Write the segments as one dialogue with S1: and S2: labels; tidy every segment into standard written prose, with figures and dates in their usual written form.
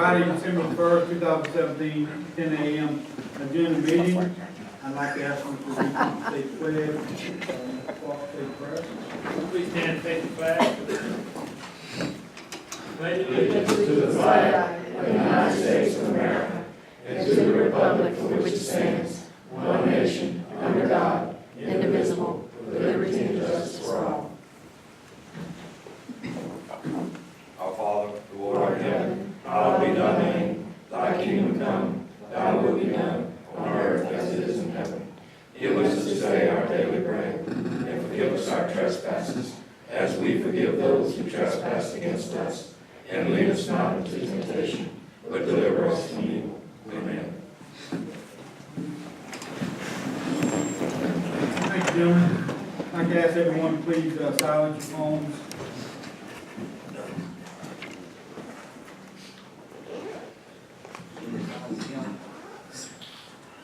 S1: Friday, December 1st, 2017, 10 a.m. agenda meeting. I'd like to ask you to read the state pledge, state prayer.
S2: Please stand and take the flag. Pledge allegiance
S3: To the flag of the United States of America and to the republic for which it stands, one nation, under God, indivisible, with liberty and justice for all.
S4: Our Father, who art in heaven, hallowed be thy name. Thy kingdom come, thy will be done, on earth as it is in heaven. Give us this day our daily bread, and forgive us our trespasses, as we forgive those who trespass against us. And lead us not into temptation, but deliver us from evil. Amen.
S1: Thank you, gentlemen. I'd like to ask everyone to please silence your phones.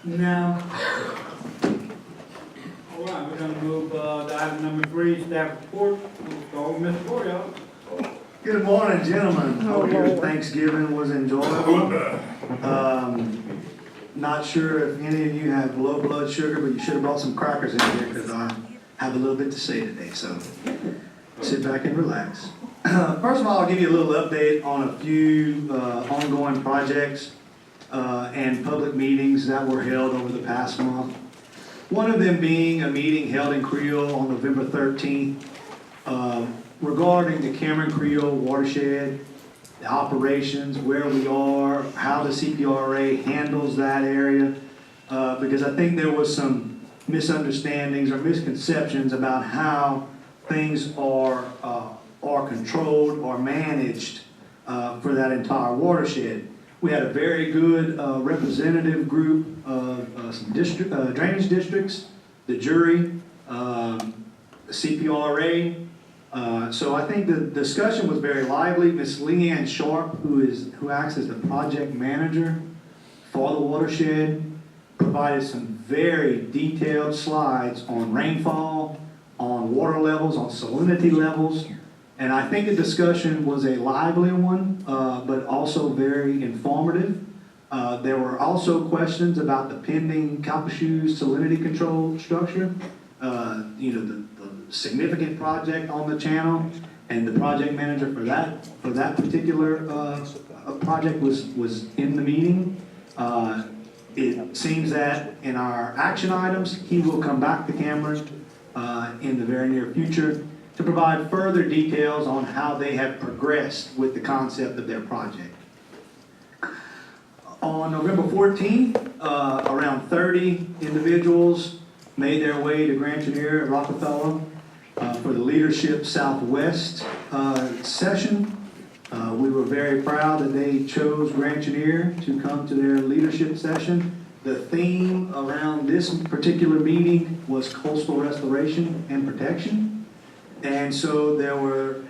S1: Now, all right, we're going to move to item number 3, staff report. We'll start with Mr. Boyle.
S5: Good morning, gentlemen. Hope your Thanksgiving was enjoyable. Not sure if any of you have low blood sugar, but you should have brought some crackers in here because I have a little bit to say today, so sit back and relax. First of all, I'll give you a little update on a few ongoing projects and public meetings that were held over the past month. One of them being a meeting held in Creole on November 13th regarding the Cameron Creole watershed, the operations, where we are, how the CPRA handles that area, because I think there was some misunderstandings or misconceptions about how things are controlled or managed for that entire watershed. We had a very good representative group of some drainage districts, the jury, the CPRA. So I think the discussion was very lively. Ms. Leanne Sharp, who acts as the project manager for the watershed, provided some very detailed slides on rainfall, on water levels, on salinity levels. And I think the discussion was a lively one, but also very informative. There were also questions about the pending Calcasieu salinity control structure, the significant project on the channel, and the project manager for that particular project was in the meeting. It seems that in our action items, he will come back to Cameron in the very near future to provide further details on how they have progressed with the concept of their project. On November 14th, around 30 individuals made their way to Grand Chenier at Rockefeller for the Leadership Southwest session. We were very proud that they chose Grand Chenier to come to their leadership session. The theme around this particular meeting was coastal restoration and protection. And so there were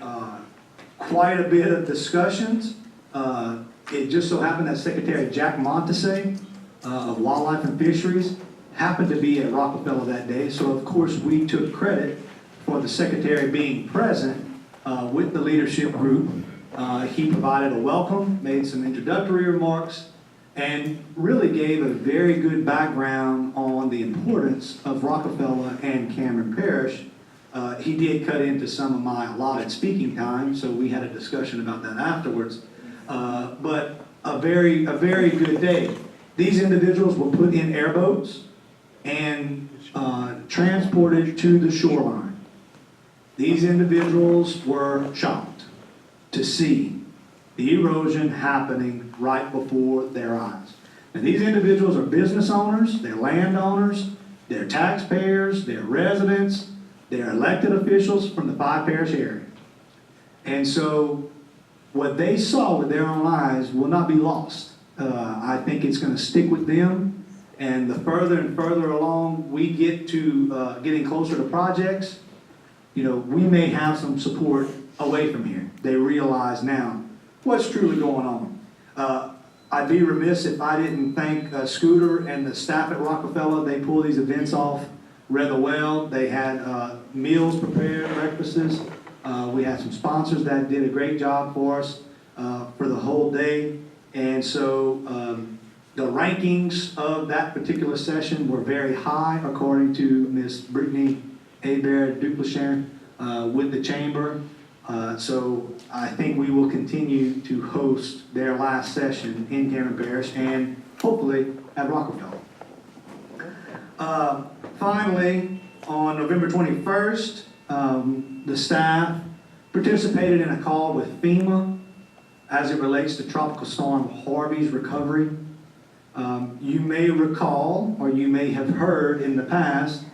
S5: quite a bit of discussions. It just so happened that Secretary Jack Montese of Wildlife and Fisheries happened to be at Rockefeller that day. So of course we took credit for the Secretary being present with the leadership group. He provided a welcome, made some introductory remarks, and really gave a very good background on the importance of Rockefeller and Cameron Parish. He did cut into some of my allotted speaking time, so we had a discussion about that afterwards. But a very good day. These individuals were put in airboats and transported to the shoreline. These individuals were shocked to see the erosion happening right before their eyes. And these individuals are business owners, they're landowners, they're taxpayers, they're residents, they're elected officials from the 5-parish area. And so what they saw with their own eyes will not be lost. I think it's going to stick with them. And the further and further along we get to getting closer to projects, we may have some support away from here. They realize now what's truly going on. I'd be remiss if I didn't thank Scooter and the staff at Rockefeller. They pull these events off rather well. They had meals prepared, breakfasts. We had some sponsors that did a great job for us for the whole day. And so the rankings of that particular session were very high, according to Ms. Brittany Hebert-Dupleshin with the chamber. So I think we will continue to host their last session in Cameron Parish and hopefully at Rockefeller. Finally, on November 21st, the staff participated in a call with FEMA as it relates to Tropical Storm Harvey's recovery. You may recall, or you may have heard in the past,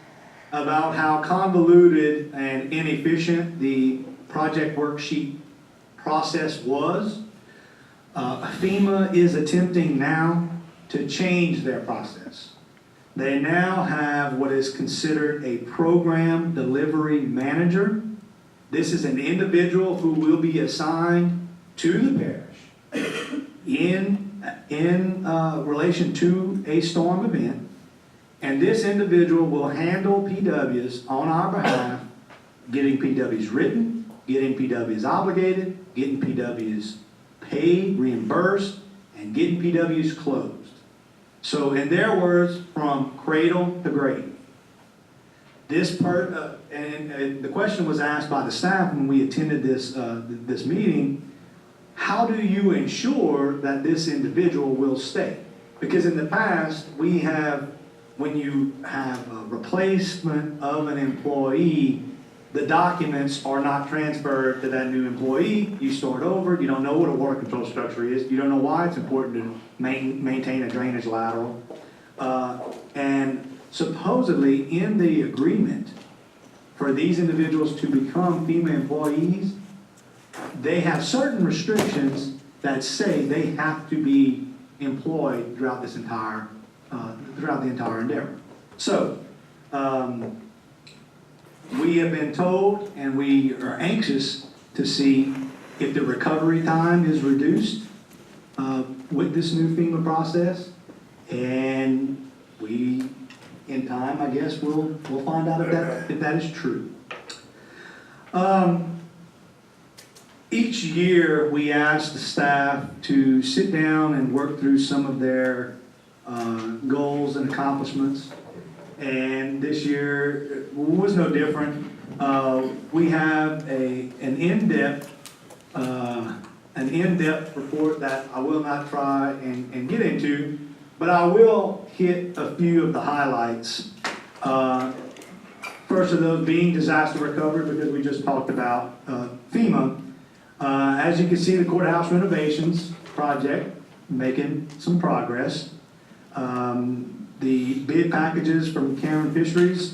S5: about how convoluted and inefficient the project worksheet process was. FEMA is attempting now to change their process. They now have what is considered a program delivery manager. This is an individual who will be assigned to the parish in relation to a storm event. And this individual will handle PWs on our behalf, getting PWs written, getting PWs obligated, getting PWs paid, reimbursed, and getting PWs closed. So in their words, from cradle to grave. And the question was asked by the staff when we attended this meeting, how do you ensure that this individual will stay? Because in the past, when you have a replacement of an employee, the documents are not transferred to that new employee. You start over. You don't know what a water control structure is. You don't know why it's important to maintain a drainage lateral. And supposedly in the agreement for these individuals to become FEMA employees, they have certain restrictions that say they have to be employed throughout the entire endeavor. So, we have been told, and we are anxious to see if the recovery time is reduced with this new FEMA process, and we, in time, I guess, we'll find out if that is true. Each year, we ask the staff to sit down and work through some of their goals and accomplishments. And this year was no different. We have an in-depth report that I will not try and get into, but I will hit a few of the highlights. First of those being disaster recovery, because we just talked about FEMA. As you can see, the courthouse renovations project making some progress. The bid packages from Cameron Fisheries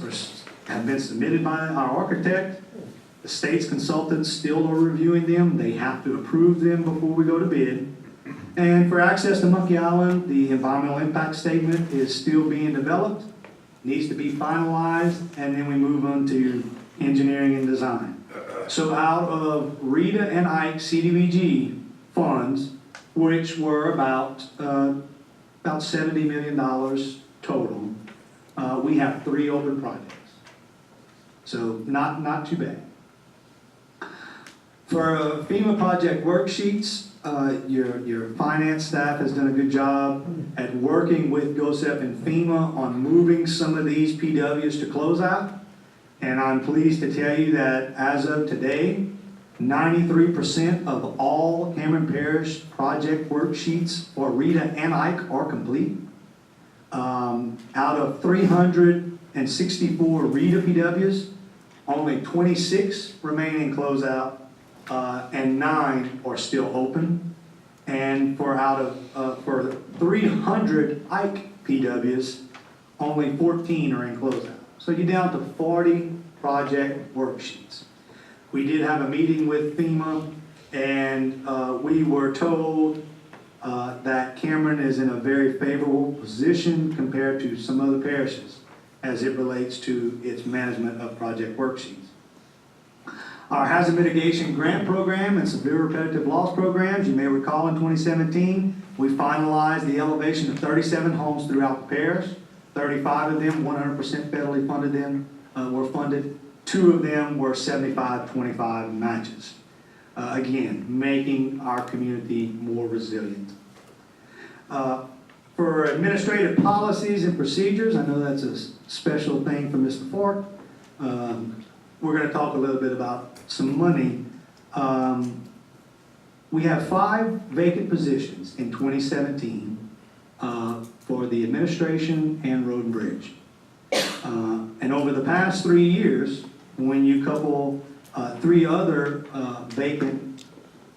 S5: have been submitted by our architect. The state's consultants still are reviewing them. They have to approve them before we go to bid. And for access to Monkey Island, the environmental impact statement is still being developed, needs to be finalized, and then we move on to engineering and design. So out of Rita and Ike CDBG funds, which were about $70 million total, we have 3 open projects. So not too bad. For FEMA project worksheets, your finance staff has done a good job at working with GOSEP and FEMA on moving some of these PWs to closeout. And I'm pleased to tell you that as of today, 93% of all Cameron Parish project worksheets for Rita and Ike are complete. Out of 364 Rita PWs, only 26 remain in closeout, and 9 are still open. And for 300 Ike PWs, only 14 are in closeout. So you're down to 40 project worksheets. We did have a meeting with FEMA, and we were told that Cameron is in a very favorable position compared to some other parishes as it relates to its management of project worksheets. Our hazard mitigation grant program and severe repetitive loss programs, you may recall in 2017, we finalized the elevation of 37 homes throughout the parish. 35 of them, 100% federally funded were funded. 2 of them were 75-25 matches. Again, making our community more resilient. For administrative policies and procedures, I know that's a special thing for Mr. Fork. We're going to talk a little bit about some money. We have 5 vacant positions in 2017 for the administration and road and bridge. And over the past 3 years, when you couple 3 other vacant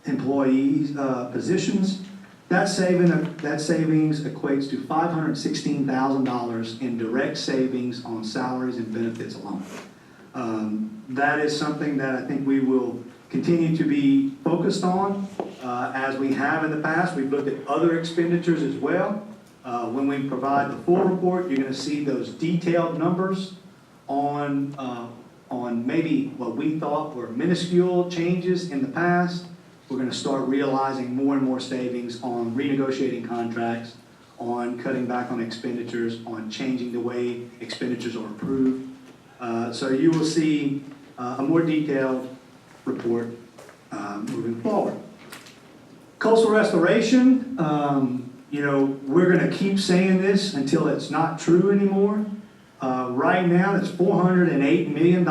S5: employees positions, that savings equates to $516,000 in direct savings on salaries and benefits alone. That is something that I think we will continue to be focused on as we have in the past. We've looked at other expenditures as well. When we provide the full report, you're going to see those detailed numbers on maybe what we thought were minuscule changes in the past. We're going to start realizing more and more savings on renegotiating contracts, on cutting back on expenditures, on changing the way expenditures are approved. So you will see a more detailed report moving forward. Coastal restoration, we're going to keep saying this until it's not true anymore. Right now, it's $408 million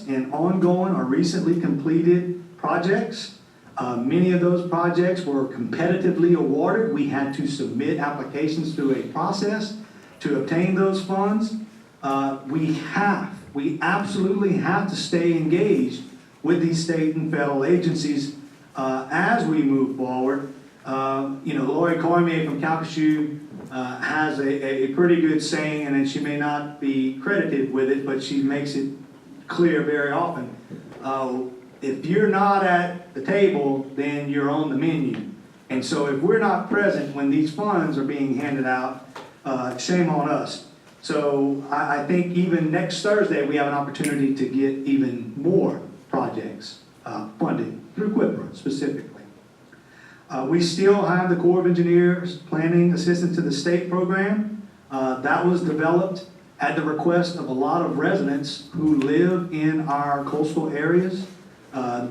S5: in ongoing or recently completed projects. Many of those projects were competitively awarded. We had to submit applications through a process to obtain those funds. We absolutely have to stay engaged with these state and federal agencies as we move forward. Lori Cormier from Calcasieu has a pretty good saying, and she may not be credited with it, but she makes it clear very often. If you're not at the table, then you're on the menu. And so if we're not present when these funds are being handed out, shame on us. So I think even next Thursday, we have an opportunity to get even more projects funded through QIPRA specifically. We still have the Corps of Engineers Planning Assistance to the State program. That was developed at the request of a lot of residents who live in our coastal areas.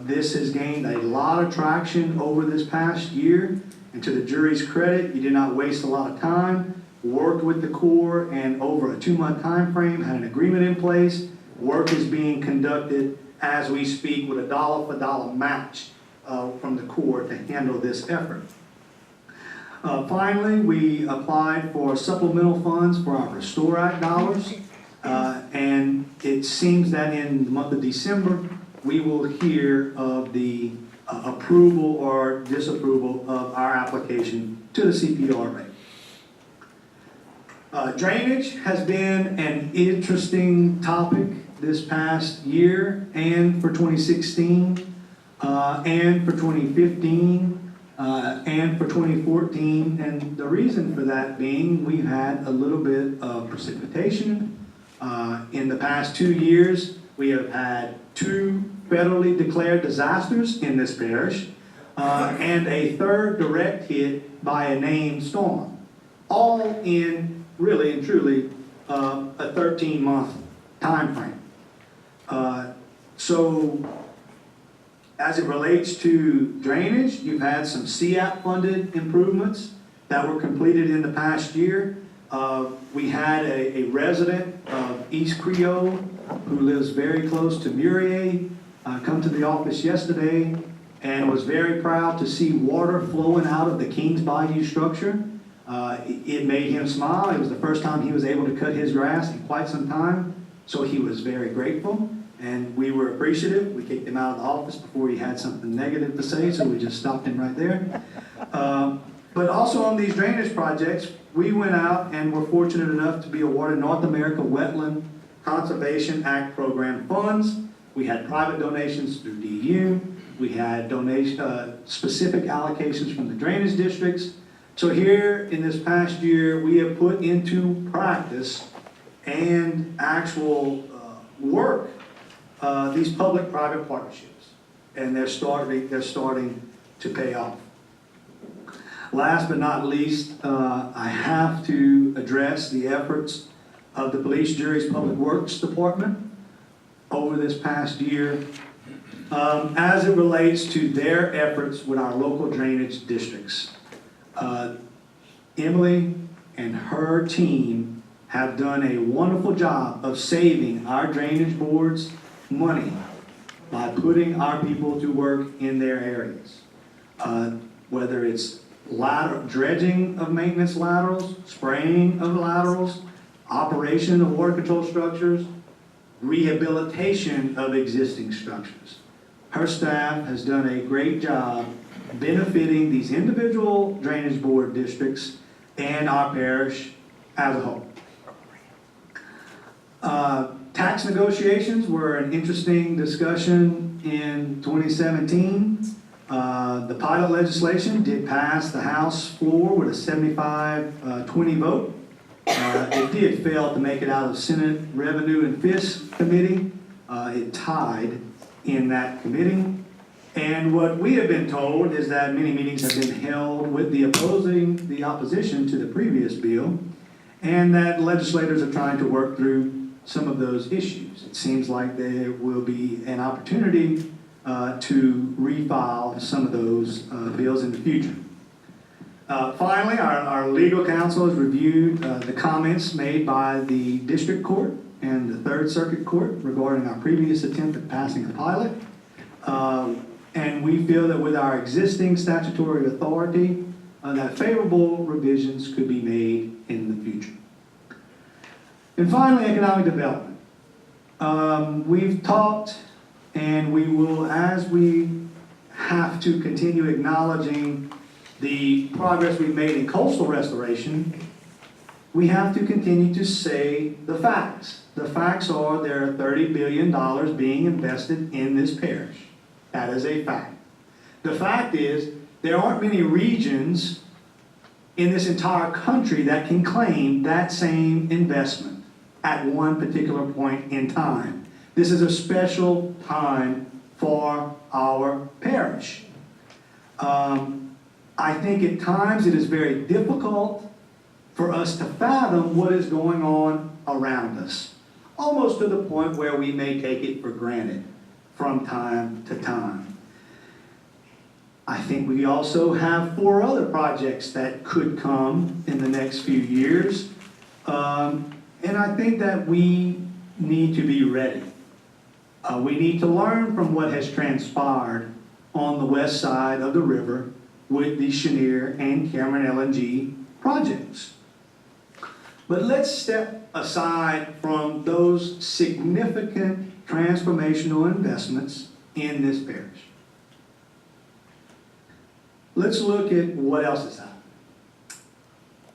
S5: This has gained a lot of traction over this past year, and to the jury's credit, you did not waste a lot of time, worked with the Corps, and over a 2-month time frame, had an agreement in place. Work is being conducted as we speak with a dollar-for-dollar match from the Corps to handle this effort. Finally, we applied for supplemental funds for our Restore Act dollars, and it seems that in the month of December, we will hear of the approval or disapproval of our application to the CPR rate. Drainage has been an interesting topic this past year and for 2016 and for 2015 and for 2014. And the reason for that being we've had a little bit of precipitation. In the past 2 years, we have had 2 federally declared disasters in this parish and a 3rd direct hit by a named storm, all in really and truly a 13-month time frame. So as it relates to drainage, you've had some CAP-funded improvements that were completed in the past year. We had a resident of East Creole who lives very close to Murier come to the office yesterday and was very proud to see water flowing out of the Kings Bayou structure. It made him smile. It was the first time he was able to cut his grass in quite some time, so he was very grateful, and we were appreciative. We kicked him out of the office before he had something negative to say, so we just stopped him right there. But also on these drainage projects, we went out and were fortunate enough to be awarded North America Wetland Conservation Act program funds. We had private donations through DU. We had specific allocations from the drainage districts. So here in this past year, we have put into practice and actual work these public-private partnerships, and they're starting to pay off. Last but not least, I have to address the efforts of the Police Jury's Public Works Department over this past year as it relates to their efforts with our local drainage districts. Emily and her team have done a wonderful job of saving our drainage boards money by putting our people to work in their areas. Whether it's dredging of maintenance laterals, spraying of laterals, operation of water control structures, rehabilitation of existing structures. Her staff has done a great job benefiting these individual drainage board districts and our parish as a whole. Tax negotiations were an interesting discussion in 2017. The pilot legislation did pass the House floor with a 75-20 vote. It did fail to make it out of Senate Revenue and Fisc Committee. It tied in that committee. And what we have been told is that many meetings have been held with the opposition to the previous bill, and that legislators are trying to work through some of those issues. It seems like there will be an opportunity to refile some of those bills in the future. Finally, our legal counsel has reviewed the comments made by the district court and the Third Circuit Court regarding our previous attempt at passing a pilot. And we feel that with our existing statutory authority, that favorable revisions could be made in the future. And finally, economic development. We've talked, and we will, as we have to continue acknowledging the progress we've made in coastal restoration, we have to continue to say the facts. The facts are there are $30 billion being invested in this parish. That is a fact. The fact is there aren't many regions in this entire country that can claim that same investment at one particular point in time. This is a special time for our parish. I think at times it is very difficult for us to fathom what is going on around us, almost to the point where we may take it for granted from time to time. I think we also have 4 other projects that could come in the next few years, and I think that we need to be ready. We need to learn from what has transpired on the west side of the river with the Cheniere and Cameron LNG projects. But let's step aside from those significant transformational investments in this parish. Let's look at what else has happened.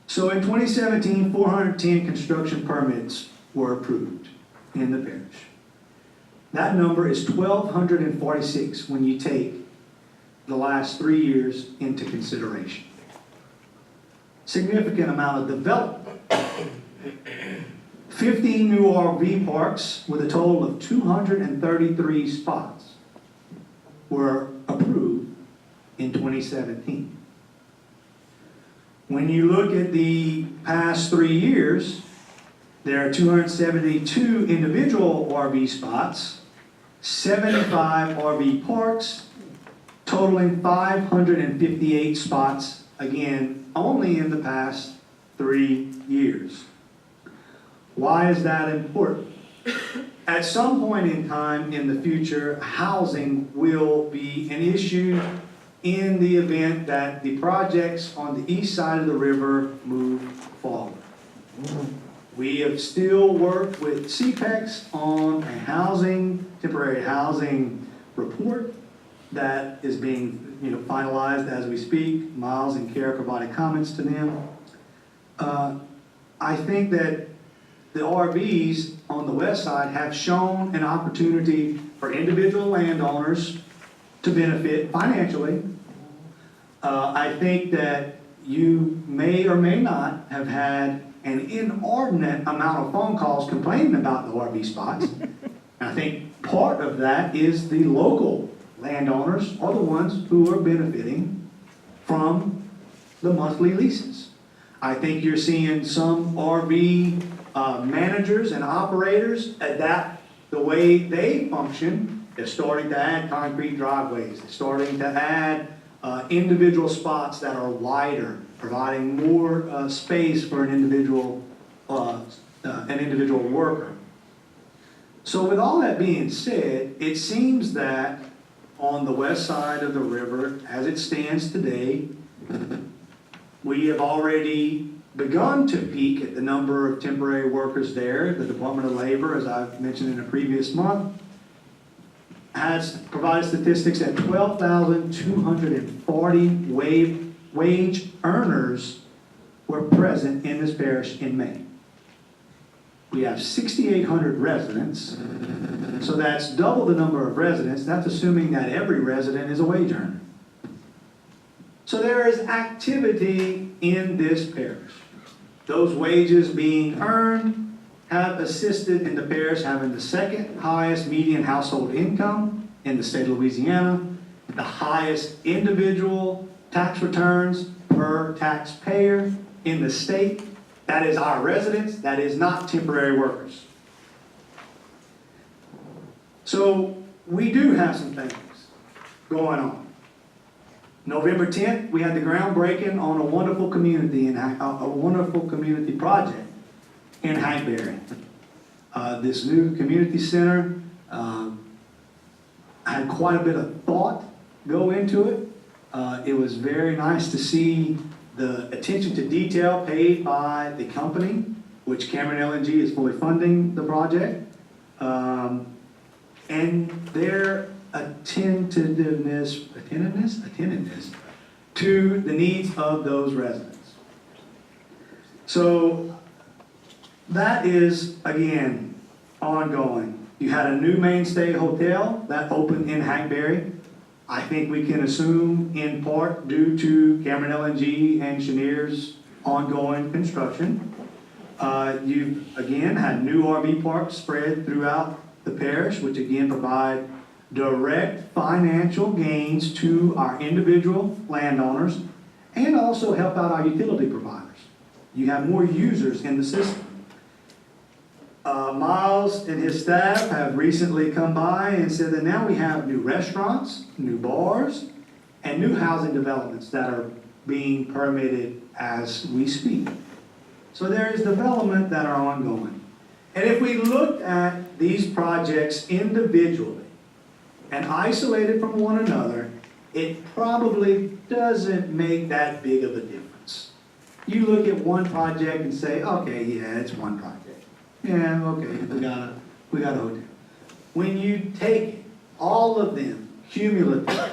S5: So in 2017, 410 construction permits were approved in the parish. That number is 1,246 when you take the last 3 years into consideration. Significant amount of development. 15 new RV parks with a total of 233 spots were approved in 2017. When you look at the past 3 years, there are 272 individual RV spots, 75 RV parks, totaling 558 spots, again, only in the past 3 years. Why is that important? At some point in time in the future, housing will be an issue in the event that the projects on the east side of the river move forward. We have still worked with CPEX on a temporary housing report that is being finalized as we speak. Miles and Kara provided comments to them. I think that the RVs on the west side have shown an opportunity for individual landowners to benefit financially. I think that you may or may not have had an inordinate amount of phone calls complaining about the RV spots. And I think part of that is the local landowners are the ones who are benefiting from the monthly leases. I think you're seeing some RV managers and operators adapt the way they function. They're starting to add concrete driveways. They're starting to add individual spots that are wider, providing more space for an individual worker. So with all that being said, it seems that on the west side of the river, as it stands today, we have already begun to peak at the number of temporary workers there. The Department of Labor, as I've mentioned in a previous month, has provided statistics that 12,240 wage earners were present in this parish in May. We have 6,800 residents, so that's double the number of residents. That's assuming that every resident is a wage earner. So there is activity in this parish. Those wages being earned have assisted in the parish having the second highest median household income in the state of Louisiana, the highest individual tax returns per taxpayer in the state. That is our residents, that is not temporary workers. So we do have some things going on. November 10th, we had the groundbreaking on a wonderful community project in Hackberry. This new community center had quite a bit of thought go into it. It was very nice to see the attention to detail paid by the company, which Cameron LNG is fully funding the project, and their attentiveness to the needs of those residents. So that is, again, ongoing. You had a new mainstay hotel that opened in Hackberry. I think we can assume in part due to Cameron LNG and Cheniere's ongoing construction. You've again had new RV parks spread throughout the parish, which again provide direct financial gains to our individual landowners and also help out our utility providers. You have more users in the system. Miles and his staff have recently come by and said that now we have new restaurants, new bars, and new housing developments that are being permitted as we speak. So there is development that are ongoing. And if we looked at these projects individually and isolated from one another, it probably doesn't make that big of a difference. You look at one project and say, okay, yeah, it's one project. Yeah, okay, we got a hotel. When you take all of them cumulatively,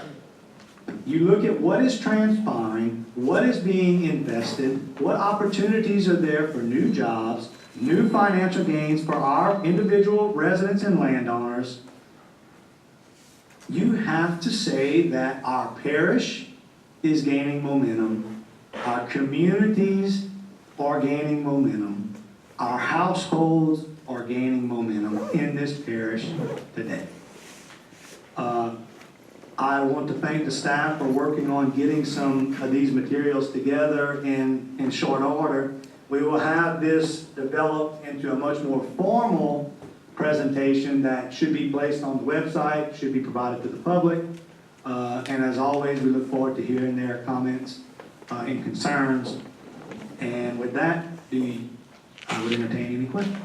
S5: you look at what is transpiring, what is being invested, what opportunities are there for new jobs, new financial gains for our individual residents and landowners, you have to say that our parish is gaining momentum, our communities are gaining momentum, our households are gaining momentum in this parish today. I want to thank the staff for working on getting some of these materials together in short order. We will have this developed into a much more formal presentation that should be placed on the website, should be provided to the public. And as always, we look forward to hearing their comments and concerns. And with that, I would entertain any questions.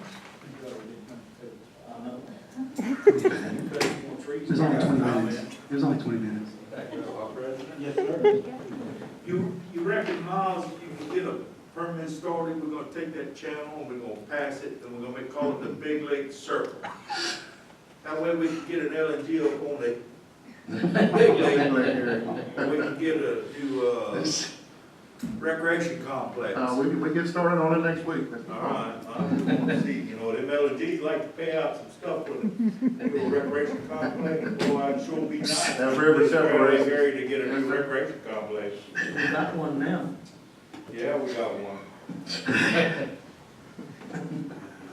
S5: It was only 20 minutes. It was only 20 minutes.
S1: Yes, sir.
S6: You reckon, Miles, you can get a permit started, we're gonna take that channel, and we're gonna pass it, and we're gonna call it the Big Lake Circle. That way we can get an LNG up on the Big Lake, and we can get a new, recreation complex.
S7: We get started on it next week.
S6: All right, I wanna see, them LNGs like to pay out some stuff for the new recreation complex, boy, I'm sure it'd be nice.
S7: That river separation.
S6: Area to get a new recreation complex.
S1: We got one now.
S6: Yeah, we got one.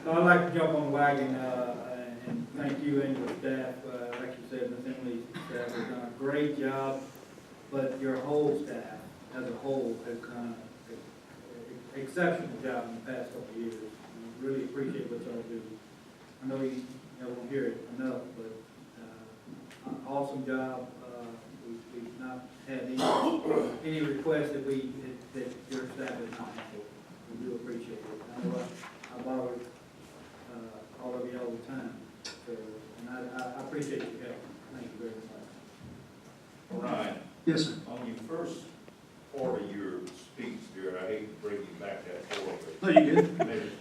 S1: So I'd like to jump on the wagon, and thank you and your staff, like you said, Ms. Emily's staff has done a great job, but your whole staff as a whole has done an exceptional job in the past couple of years. We really appreciate what y'all do. I know you never won't hear it enough, but awesome job. We've not had any requests that that your staff has not handled. We do appreciate it. I know I bother, all of you all the time, so, and I appreciate your help. Thank you very much.
S4: Ryan,
S5: Yes, sir.
S4: on your first part of your speech there, I hate to bring you back that far,
S5: No, you good?
S4: but maybe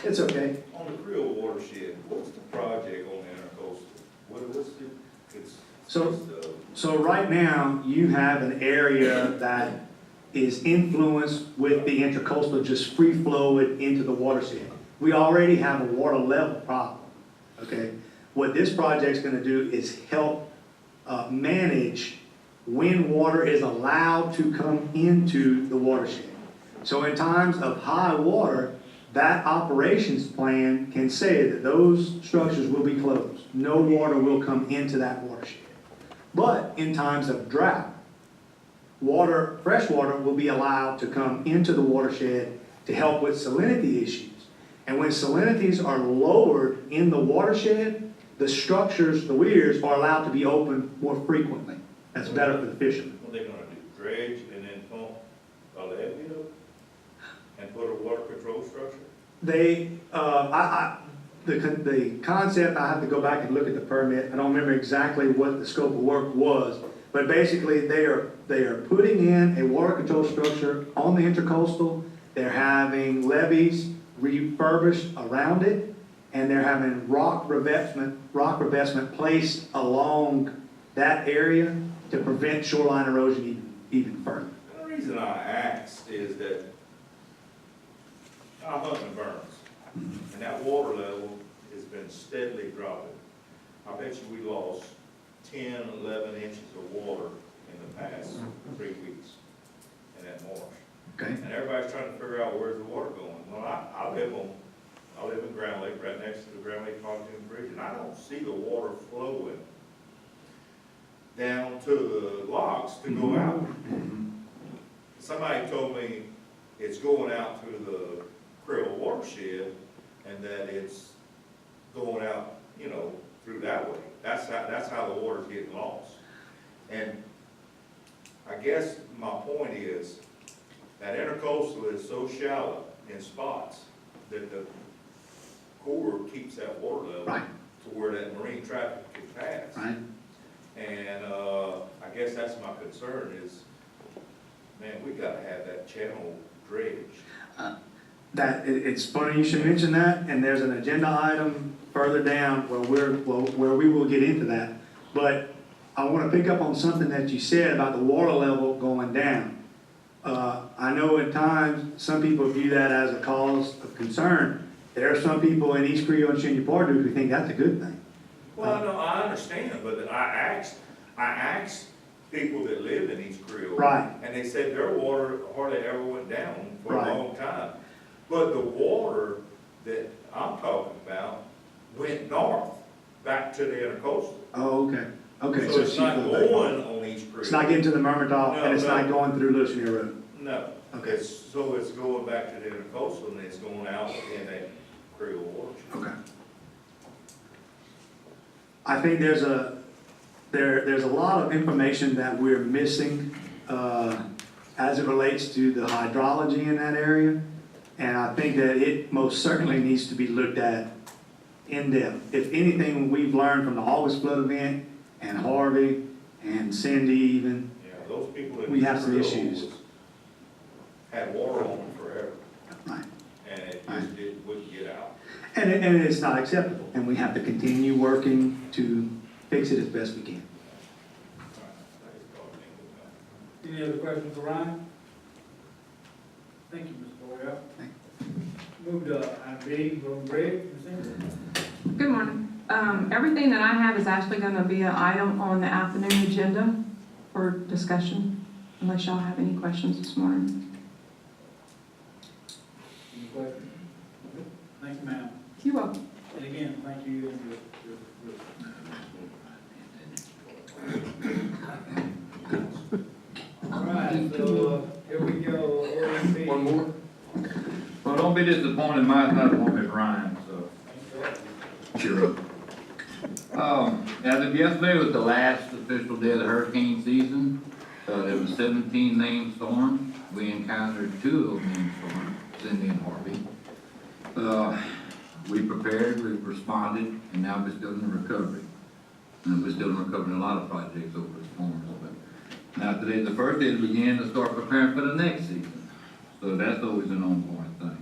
S5: It's okay.
S4: on the Creole watershed, what's the project on the intercoastal? What's it?
S5: So right now, you have an area that is influenced with the intercoastal, just free flow it into the watershed. We already have a water level problem, okay? What this project's gonna do is help manage when water is allowed to come into the watershed. So in times of high water, that operations plan can say that those structures will be closed. No water will come into that watershed. But in times of drought, fresh water will be allowed to come into the watershed to help with salinity issues. And when salinities are lowered in the watershed, the structures, the weirs, are allowed to be opened more frequently. That's better for the fishermen.
S4: What they gonna do, dredge and then pump a levee up and put a water control structure?
S5: The concept, I have to go back and look at the permit. I don't remember exactly what the scope of work was, but basically they are putting in a water control structure on the intercoastal. They're having levees refurbished around it, and they're having rock revestment placed along that area to prevent shoreline erosion even further.
S4: The reason I asked is that I hunt in Burns, and that water level has been steadily dropping. I bet you we lost 10, 11 inches of water in the past 3 weeks in that marsh.
S5: Okay?
S4: And everybody's trying to figure out where's the water going. Well, I live in Grand Lake, right next to the Grand Lake Pontoon Bridge, and I don't see the water flowing down to the locks to go out. Somebody told me it's going out to the Creole watershed and that it's going out, through that way. That's how the water's getting lost. And I guess my point is that intercoastal is so shallow in spots that the Corps keeps that water level
S5: Right.
S4: to where that marine traffic can pass.
S5: Right?
S4: And I guess that's my concern is, man, we gotta have that channel dredged.
S5: It's funny you should mention that, and there's an agenda item further down where we will get into that. But I want to pick up on something that you said about the water level going down. I know at times some people view that as a cause of concern. There are some people in East Creole and Chenier Pardue who think that's a good thing.
S4: Well, no, I understand, but I asked people that lived in East Creole.
S5: Right.
S4: And they said their water hardly ever went down for
S5: Right.
S4: a long time. But the water that I'm talking about went north, back to the intercoastal.
S5: Oh, okay. Okay.
S4: So it's not
S5: she-
S4: going on East Creole.
S5: It's not getting to the Murmurdaugh, and it's
S4: No,
S5: not
S4: no.
S5: going through Luscier Road.
S4: No.
S5: Okay.
S4: It's going back to the intercoastal and it's going out in that Creole watershed.
S5: Okay. I think there's a lot of information that we're missing as it relates to the hydrology in that area. And I think that it most certainly needs to be looked at in depth. If anything we've learned from the August flood event and Harvey and Cindy even,
S4: Yeah, those people in
S5: We have
S4: East
S5: some
S4: Creole
S5: issues.
S4: had water on them forever
S5: right.
S4: and it just wouldn't get out.
S5: And it's not acceptable. And we have to continue working to fix it as best we can.
S1: Any other questions for Ryan? Thank you, Mr. Boyer. Move to item B, Road and Bridge, Ms. Ingrid.
S3: Good morning. Everything that I have is actually going to be an item on the afternoon agenda for discussion, unless y'all have any questions this morning.
S1: Any questions? Thank you, ma'am.
S3: You're welcome.
S1: And again, thank you and all right, so here we go, OMB.
S2: One more? Well, don't be disappointed, my husband is Ryan, so.
S5: Sure.
S2: As of yesterday was the last official day of the hurricane season. There was 17 named storms. We encountered 2 of those named storms, Cindy and Harvey. We prepared, we responded, and now we're still in recovery. And we're still recovering a lot of projects over the storms. But now today's the first day to begin to start preparing for the next season. So that's always an ongoing thing.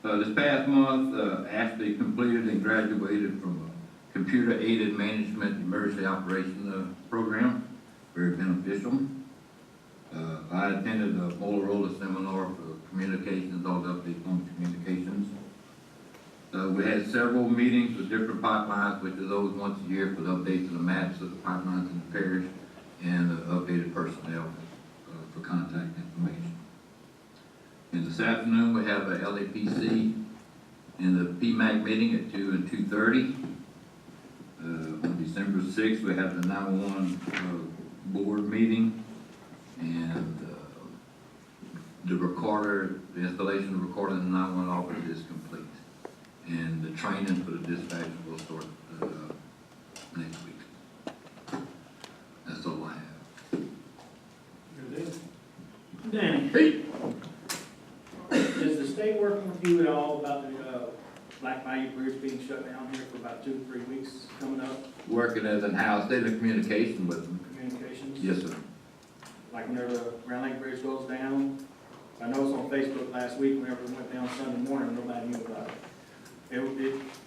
S2: This past month, Ashley completed and graduated from a computer-aided management emergency operation program, very beneficial. I attended a Motorola seminar for communications, all the updates on communications. We had several meetings with different pipelines, which is always once a year for the updates of the maps of the pipelines in the parish and updated personnel for contact information. And this afternoon, we have a LAPC in the PMAC meeting at 2 and 2:30. On December 6th, we have the 911 board meeting, and the recorder, the installation of the recorder in the 911 office is complete. And the training for the dispatch will start next week. That's all I have.
S1: Danny,
S2: Hey.
S1: is the state working with you at all about the Black Bayou Bridge being shut down here for about 2 to 3 weeks coming up?
S2: Working as in-house, they're in communication with them.
S1: Communications?
S2: Yes, sir.
S1: Like whenever the Round Lake Bridge goes down? I noticed on Facebook last week, whenever it went down Sunday morning, nobody knew about it.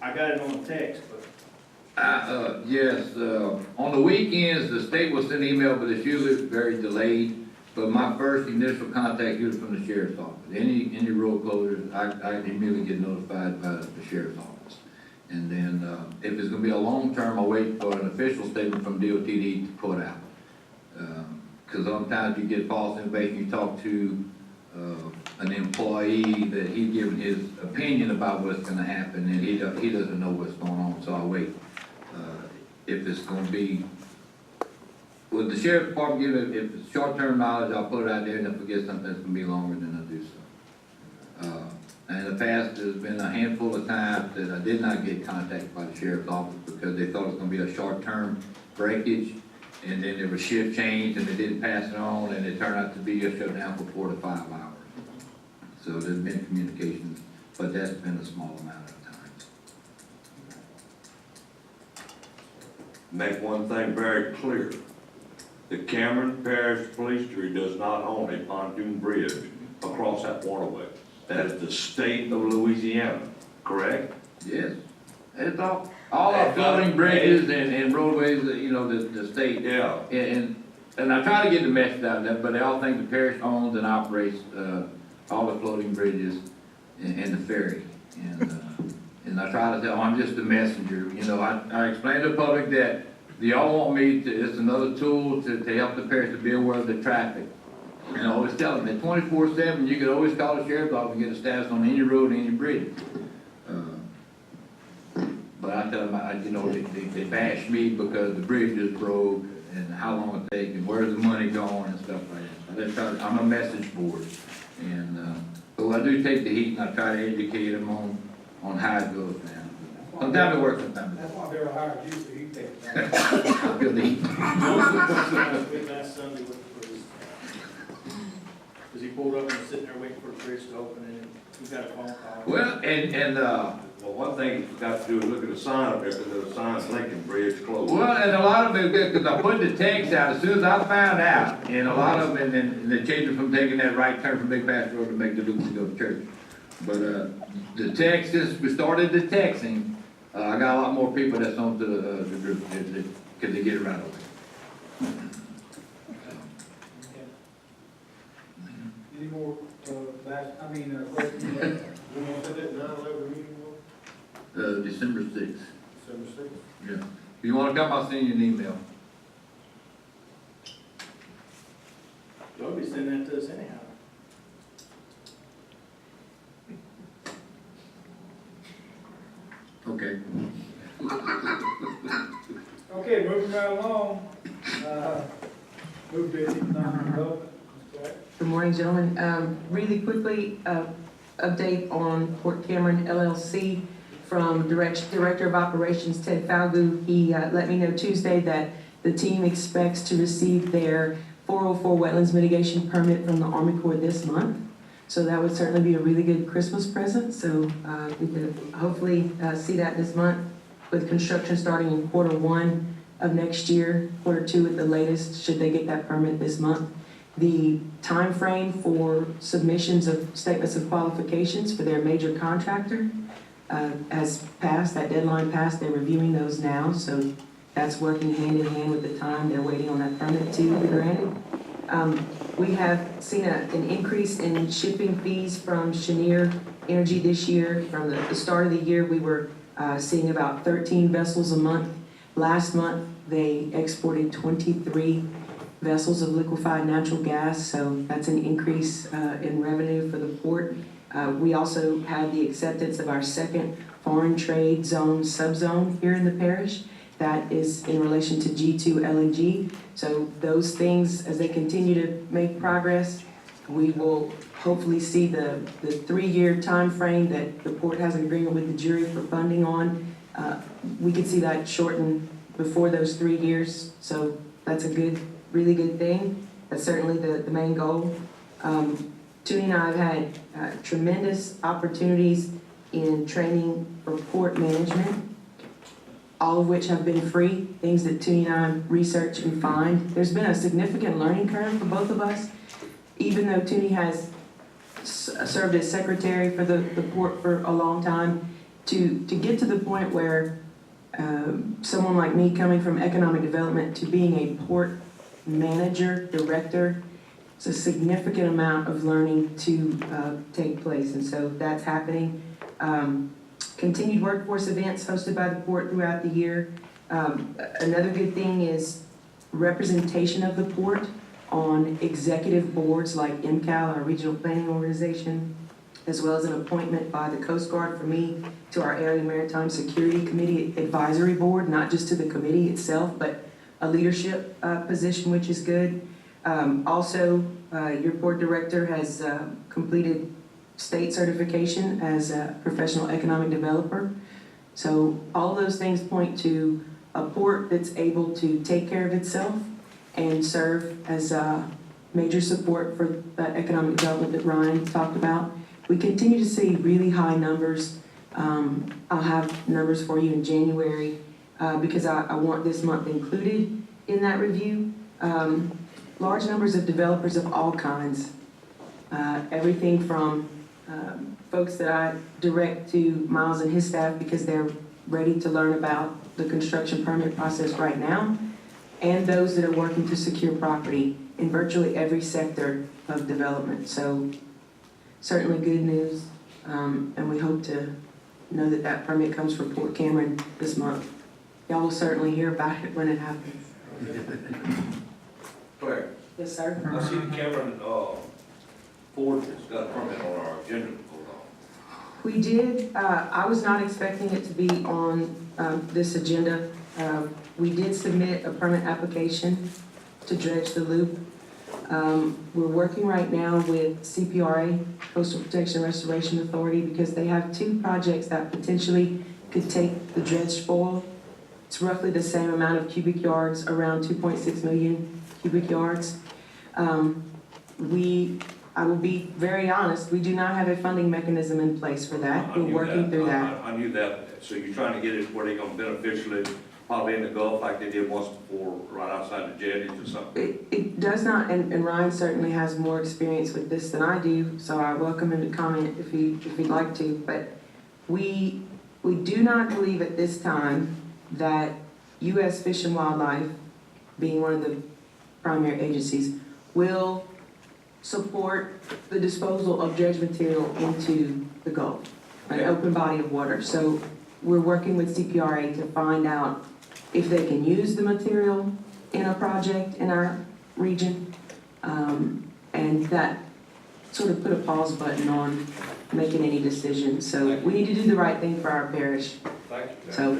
S1: I got it on the text, but
S2: Yes, on the weekends, the state will send email, but it's usually very delayed. But my first initial contact is from the sheriff's office. Any road closures, I immediately get notified by the sheriff's office. And then, if it's gonna be a long term, I'll wait for an official statement from DOTD to put out. Cause sometimes you get false information, you talk to, an employee that he's giving his opinion about what's gonna happen, and he doesn't know what's going on, so I'll wait. If it's gonna be, with the sheriff's department, give it, if it's short-term knowledge, I'll put it out there, and if I get something that's gonna be longer, then I'll do so. And in the past, there's been a handful of times that I did not get contacted by the sheriff's office because they thought it was gonna be a short-term breakage, and then there was shift change, and they didn't pass it on, and it turned out to be a shutdown for 4 to 5 hours. So there's been communications, but that's been a small amount of times.
S4: Make one thing very clear. The Cameron Parish Police Jury does not own a pontoon bridge across that waterway. That is the state of Louisiana, correct?
S2: Yes, it's all our floating bridges and roadways, you know, the state.
S4: Yeah.
S2: And I try to get the message out of that, but they all think the parish owns and operates, all the floating bridges and the ferry. And I try to tell them, I'm just a messenger, you know, I explain to the public that y'all want me to, it's another tool to help the parish to be aware of the traffic. And I always tell them that 24/7, you can always call the sheriff's office and get a status on any road, any bridge. But I tell them, you know, they bash me because the bridge is broke and how long it takes and where's the money going and stuff like that. I'm a message board. And, but I do take the heat and I try to educate them on how it goes down. Sometimes it works, sometimes it
S8: That's why they're hired you, so you take it.
S2: doesn't. I feel the heat.
S1: last Sunday with his, because he pulled up and was sitting there waiting for the bridge to open, and he got a phone call.
S2: Well,
S4: Well, one thing you forgot to do is look at the sign up there, because there's a sign Lincoln Bridge closed.
S2: well, and a lot of it, because I put the text out as soon as I found out, and a lot of it, and they changed it from taking that right turn from Big Pass Road to make the loop to go to church. But, the text, since we started the texting, I got a lot more people that's on to the group, because they get it right away.
S8: Any more, questions? We want to set that 9/11 meeting on
S2: December 6th.
S8: December 6th?
S2: Yeah. If you wanna come, I'll send you an email.
S1: They'll be sending that to us anyhow.
S2: Okay.
S8: Okay, moving right along. Move to economic development.
S3: Good morning, gentlemen. Really quickly, update on Port Cameron LLC from Director of Operations Ted Falgu. He let me know Tuesday that the team expects to receive their 404 wetlands mitigation permit from the Army Corps this month. So that would certainly be a really good Christmas present. So we could hopefully see that this month, with construction starting in Q1 of next year, Q2 at the latest, should they get that permit this month. The time frame for submissions of statements of qualifications for their major contractor has passed. That deadline passed. They're reviewing those now. So that's working hand in hand with the time they're waiting on that permit to be granted. We have seen an increase in shipping fees from Cheniere Energy this year. From the start of the year, we were seeing about 13 vessels a month. Last month, they exported 23 vessels of liquefied natural gas, so that's an increase in revenue for the port. We also had the acceptance of our second foreign trade zone subzone here in the parish. That is in relation to G2 LNG. So those things, as they continue to make progress, we will hopefully see the 3-year time frame that the port has an agreement with the jury for funding on. We could see that shorten before those 3 years. So that's a good, really good thing. That's certainly the main goal. Toonie and I have had tremendous opportunities in training for port management, all of which have been free, things that Toonie and I research and find. There's been a significant learning curve for both of us, even though Toonie has served as secretary for the port for a long time, to get to the point where someone like me coming from economic development to being a port manager, director, it's a significant amount of learning to take place, and so that's happening. Continued workforce events hosted by the port throughout the year. Another good thing is representation of the port on executive boards like MCAL, our regional planning organization, as well as an appointment by the Coast Guard for me to our Area Maritime Security Committee Advisory Board, not just to the committee itself, but a leadership position, which is good. Also, your port director has completed state certification as a professional economic developer. So all of those things point to a port that's able to take care of itself and serve as a major support for that economic development that Ryan talked about. We continue to see really high numbers. I'll have numbers for you in January because I want this month included in that review. Large numbers of developers of all kinds. Everything from folks that I direct to Miles and his staff because they're ready to learn about the construction permit process right now, and those that are working to secure property in virtually every sector of development. So certainly good news, and we hope to know that that permit comes for Port Cameron this month. Y'all will certainly hear about it when it happens.
S4: Claire,
S3: Yes, sir.
S4: I see the Cameron, Ford has got a permit on our agenda to vote on.
S3: We did. I was not expecting it to be on this agenda. We did submit a permit application to dredge the loop. We're working right now with CPRA, Coastal Protection Restoration Authority, because they have 2 projects that potentially could take the dredged spoil. It's roughly the same amount of cubic yards, around 2.6 million cubic yards. I will be very honest, we do not have a funding mechanism in place for that. We're working through that.
S4: I knew that. So you're trying to get it where they're gonna beneficially, probably in the Gulf like they did once before, right outside the jetties or something?
S3: It does not, and Ryan certainly has more experience with this than I do, so I welcome him to comment if he'd like to. But we do not believe at this time that U.S. Fish and Wildlife, being one of the primary agencies, will support the disposal of dredge material into the Gulf, an open body of water. So we're working with CPRA to find out if they can use the material in a project in our region, and that sort of put a pause button on making any decisions. So we need to do the right thing for our parish.
S4: Thank you.
S3: So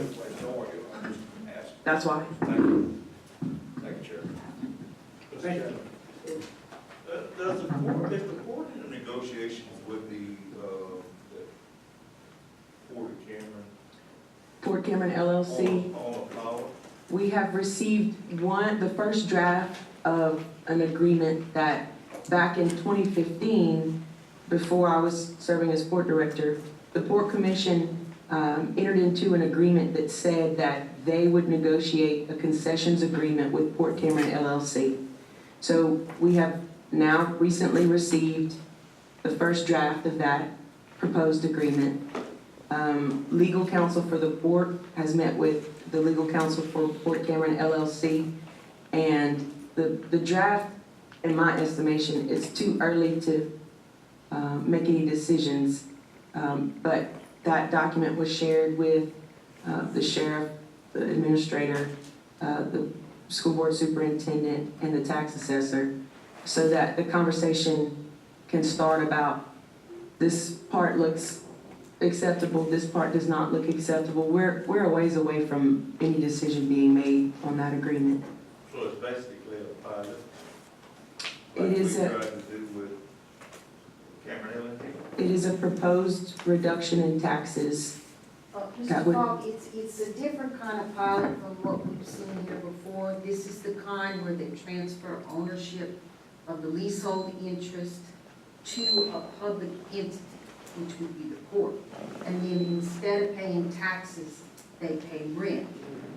S3: that's why.
S4: Thank you. Thank you, Chair.
S1: Thank you.
S6: Is the port in the negotiations with the Port of Cameron?
S3: Port Cameron LLC.
S6: On the power?
S3: we have received the first draft of an agreement that back in 2015, before I was serving as port director, the Port Commission entered into an agreement that said that they would negotiate a concessions agreement with Port Cameron LLC. So we have now recently received the first draft of that proposed agreement. Legal counsel for the port has met with the legal counsel for Port Cameron LLC, and the draft, in my estimation, is too early to make any decisions, but that document was shared with the sheriff, the administrator, the school board superintendent, and the tax assessor, so that the conversation can start about this part looks acceptable, this part does not look acceptable. We're a ways away from any decision being made on that agreement.
S6: So it's basically a pilot.
S3: It is
S6: Like
S3: a-
S6: we tried to do with Cameron LNG.
S3: It is a proposed reduction in taxes. That
S9: Mr.
S3: would-
S9: Fogg, it's a different kind of pilot from what we've seen here before. This is the kind where they transfer ownership of the leasehold interest to a public entity, which would be the port. And then instead of paying taxes, they pay rent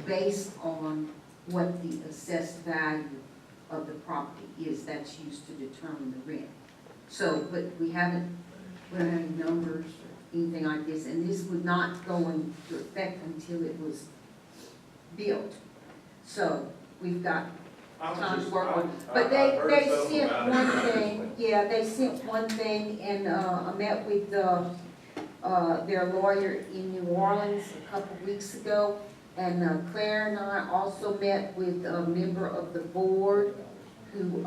S9: based on what the assessed value of the property is that's used to determine the rent. So, but we don't have any numbers or anything like this, and this would not go into effect until it was built. So, we've got time to work on. But they sent one thing, yeah, they sent one thing, and, I met with, their lawyer in New Orleans a couple weeks ago, and, Claire and I also met with a member of the board who,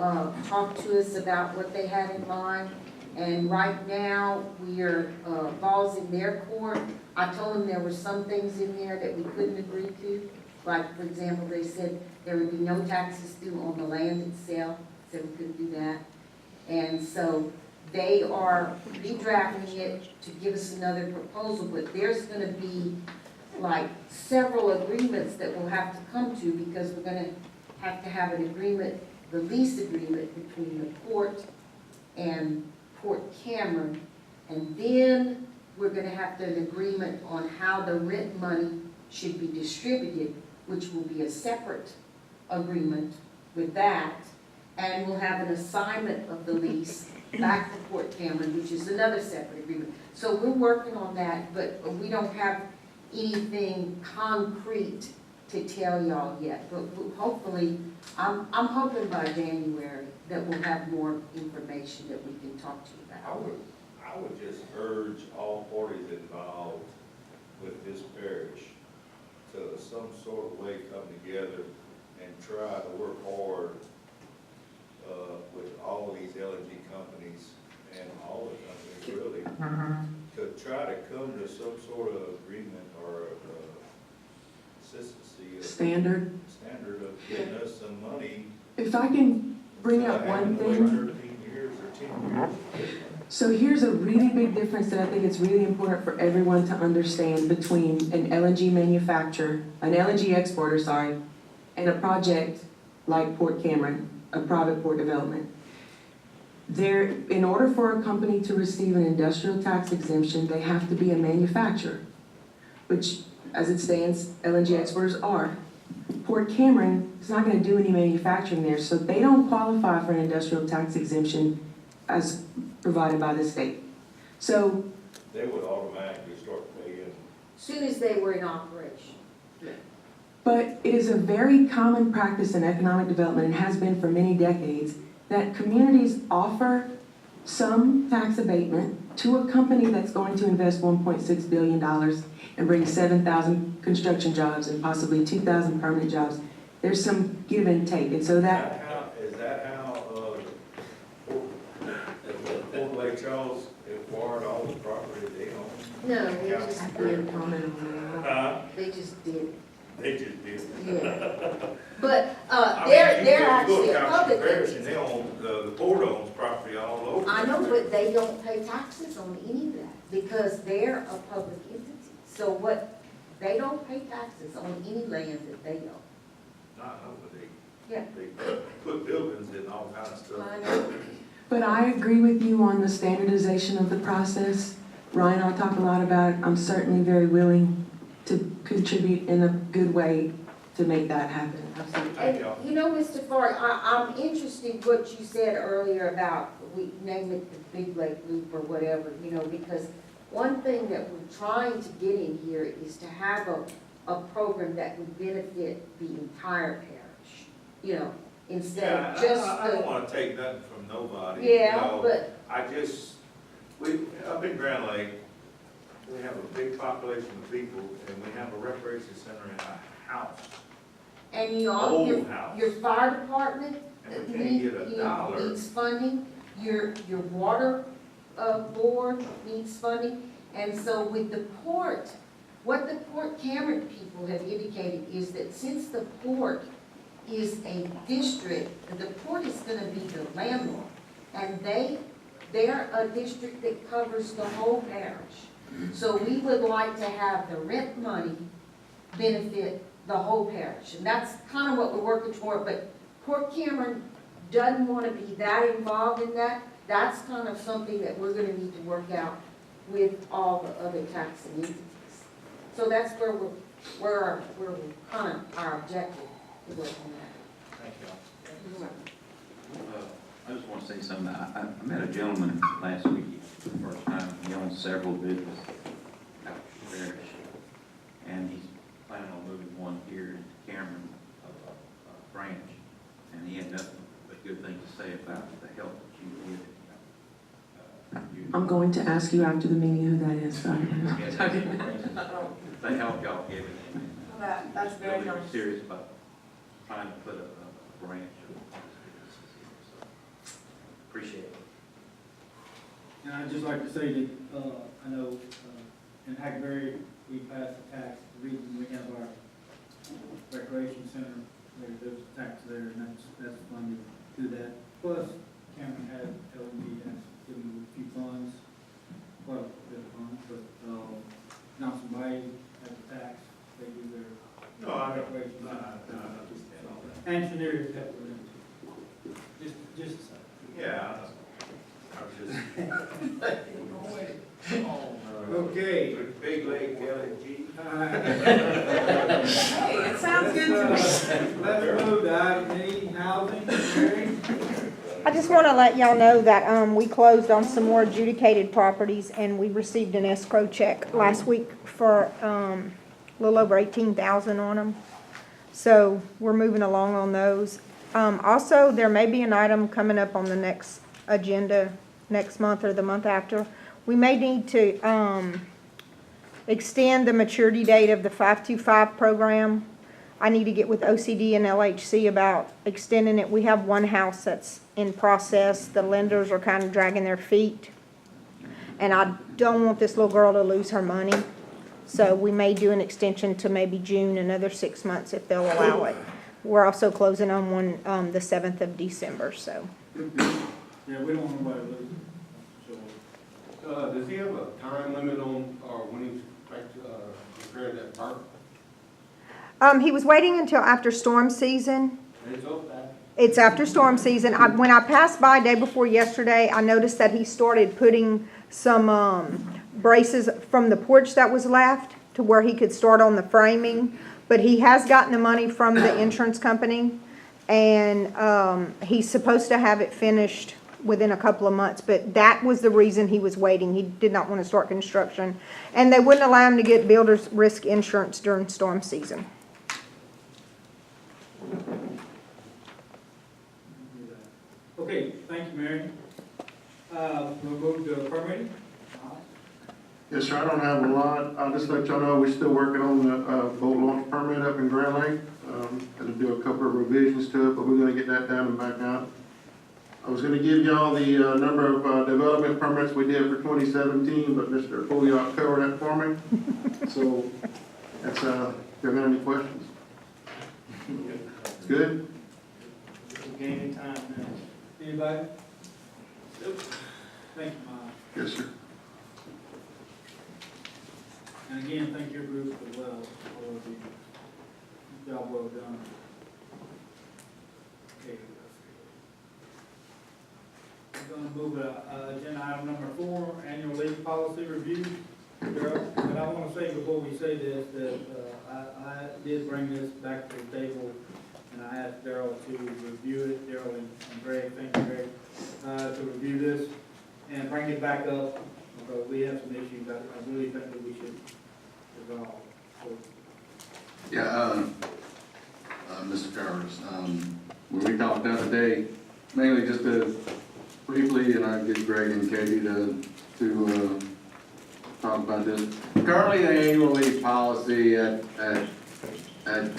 S9: talked to us about what they had in mind. And right now, we are, balls in their court. I told them there were some things in there that we couldn't agree to. Like, for example, they said there would be no taxes due on the land itself, said we couldn't do that. And so they are redrafting it to give us another proposal, but there's gonna be like several agreements that we'll have to come to, because we're gonna have to have an agreement, the lease agreement between the port and Port Cameron, and then we're gonna have to have an agreement on how the rent money should be distributed, which will be a separate agreement with that, and we'll have an assignment of the lease back to Port Cameron, which is another separate agreement. So we're working on that, but we don't have anything concrete to tell y'all yet, but hopefully, I'm hoping by January that we'll have more information that we can talk to you about.
S6: I would just urge all parties involved with this parish to some sort of way come together and try to work hard with all of these LNG companies and all the companies really, to try to come to some sort of agreement or consistency of
S3: Standard.
S6: of getting us some money.
S3: If I can bring up one thing.
S6: 13 years or 10 years.
S3: So here's a really big difference that I think it's really important for everyone to understand between an LNG manufacturer, an LNG exporter, sorry, and a project like Port Cameron, a private port development. In order for a company to receive an industrial tax exemption, they have to be a manufacturer, which, as it stands, LNG exporters are. Port Cameron is not going to do any manufacturing there, so they don't qualify for an industrial tax exemption as provided by the state. So,
S6: They would automatically start paying.
S9: Soon as they were in operation.
S3: but it is a very common practice in economic development, and has been for many decades, that communities offer some tax abatement to a company that's going to invest $1.6 billion and bring 7,000 construction jobs and possibly 2,000 permanent jobs. There's some give and take, and so
S6: Is that how, Fort Lake Charles acquired all the property they own?
S9: No, they just
S3: I
S9: did.
S3: can't comment on
S9: They just did.
S6: They just did.
S9: Yeah. But,
S6: I mean,
S9: they're
S6: you go
S9: actually
S6: to
S9: a
S6: Council
S9: public
S6: Parish and
S9: entity.
S6: they own, the board owns property all over.
S9: I know, but they don't pay taxes on any of that because they're a public entity. So they don't pay taxes on any land that they own.
S6: not know, but
S9: Yeah.
S6: they put buildings and all kinds of stuff.
S9: I know.
S3: But I agree with you on the standardization of the process. Ryan, I'll talk a lot about it. I'm certainly very willing to contribute in a good way to make that happen. Absolutely.
S6: Thank y'all.
S9: And, you know, Mr. Ford, I'm interested what you said earlier about, we name it the Big Lake Loop or whatever, you know, because one thing that we're trying to get in here is to have a program that would benefit the entire parish, you know, instead
S6: Yeah,
S9: of just
S6: I don't
S9: the,
S6: wanna take nothing from nobody.
S9: yeah,
S6: you know.
S9: but,
S6: I just, up in Grand Lake, we have a big population of people, and we have a recreation center in a house,
S9: and you all,
S6: old house,
S9: your fire department
S6: and we can't get a dollar.
S9: needs funding, your water, board needs funding, and so with the port, what the Port Cameron people have indicated is that since the port is a district, the port is gonna be the landlord, and they're a district that covers the whole parish. So we would like to have the rent money benefit the whole parish, and that's kind of what we're working toward, but Port Cameron doesn't want to be that involved in that. That's kind of something that we're gonna need to work out with all the other taxing entities. So that's where we're kind of, our objective is working at.
S6: Thank y'all.
S10: I just want to say something. I met a gentleman last week for the first time. He owns several businesses out in the parish. And he's planning on moving one here into Cameron, a branch. And he had nothing but good things to say about the help that you give.
S3: I'm going to ask you after the meeting who that is. So
S10: The help y'all give it.
S3: That's
S10: Really serious about trying to put a branch of businesses here. So appreciate it.
S1: And I'd just like to say that, I know, in Hackberry, we passed a tax, the reason we have our recreation center, there's a tax there, and that's funded through that. Plus, Cameron had, LMD has given a few funds, quite a bit of funds, but, Johnson Bay has a tax, they do their
S6: No, I don't,
S1: recreation.
S6: no, I
S1: center.
S6: understand all that.
S1: And Chenier is peppered in, just a second.
S6: Yeah, I was just.
S1: Okay.
S6: Big Lake LNG.
S3: Hey, it sounds good to me.
S1: Let's move to item E, housing, Mary.
S11: I just want to let y'all know that we closed on some more adjudicated properties, and we received an escrow check last week for a little over $18,000 on them. So we're moving along on those. Also, there may be an item coming up on the next agenda next month or the month after. We may need to extend the maturity date of the 525 program. I need to get with OCD and LHC about extending it. We have one house that's in process. The lenders are kind of dragging their feet. And I don't want this little girl to lose her money. So we may do an extension to maybe June, another 6 months if they'll allow it. We're also closing on one the 7th of December, so.
S1: Yeah, we don't want nobody to lose it. So,
S8: Does he have a time limit on, when he's preparing that park?
S11: He was waiting until after storm season.
S8: It's open.
S11: It's after storm season. When I passed by day before yesterday, I noticed that he started putting some braces from the porch that was left to where he could start on the framing. But he has gotten the money from the insurance company, and he's supposed to have it finished within a couple of months. But that was the reason he was waiting. He did not want to start construction. And they wouldn't allow him to get builder's risk insurance during storm season.
S1: okay, thank you, Mary. We'll move to permitting.
S7: Yes, sir, I don't have a lot. I'll just let y'all know, we're still working on the boat launch permit up in Grand Lake. Gonna do a couple of revisions to it, but we're gonna get that down and back out. I was gonna give y'all the number of development permits we did for 2017, but Mr. Fouillot covered that for me. So, that's, if you have any questions? Good?
S1: Gaining time now. Anybody? Thank you, Miles.
S7: Yes, sir.
S1: And again, thank your group as well, all of you. Job well done. gonna move agenda item number 4, annual leave policy review. Darryl, but I wanna say before we say this, that, I did bring this back to the table, and I asked Darryl to review it, Darryl and Greg, thank you, Greg, to review this and bring it back up, because we have some issues that I really think that we should resolve. So,
S12: Yeah, Mr. Carvers, when we talked the other day, mainly just to briefly, and I'll get Greg and Katie to talk about this. Currently, the annual leave policy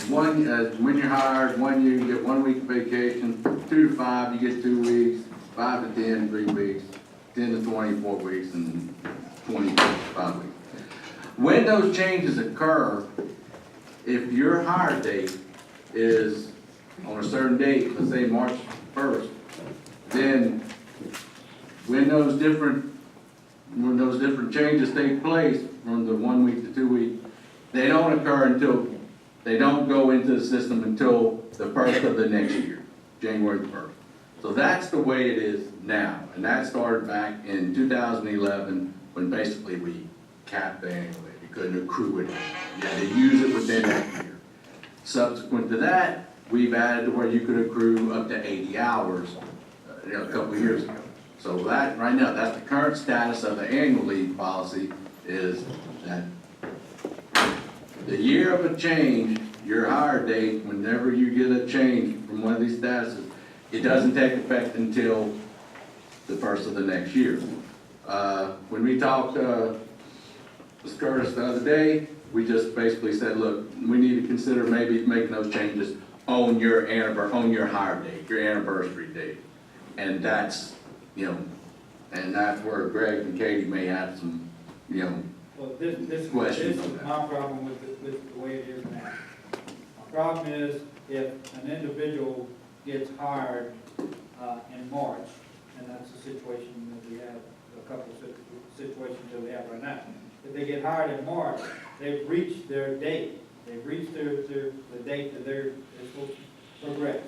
S12: when you're hired, 1 year, you get 1 week vacation, 2 to 5, you get 2 weeks, 5 to 10, 3 weeks, 10 to 24 weeks, and 20 to 5 weeks. When those changes occur, if your hire date is on a certain date, let's say March 1st, then when those different changes take place from the 1 week to 2 week, they don't occur until, they don't go into the system until the first of the next year, January 1st. So that's the way it is now, and that started back in 2011, when basically we capped the annual leave. You couldn't accrue it, you had to use it within that year. Subsequent to that, we've added to where you could accrue up to 80 hours, a couple of years ago. So that, right now, that's the current status of the annual leave policy, is that the year of a change, your hire date, whenever you get a change from one of these statuses, it doesn't take effect until the first of the next year. When we talked, Ms. Curtis the other day, we just basically said, look, we need to consider maybe making those changes on your hire date, your anniversary date. And that's, and that's where Greg and Katie may have some,
S1: well, this
S12: questions
S1: is
S12: on that.
S1: my problem with the way it is now. My problem is if an individual gets hired in March, and that's the situation that we have, a couple of situations that we have right now. If they get hired in March, they've reached their date. They've reached the date that they're supposed to progress.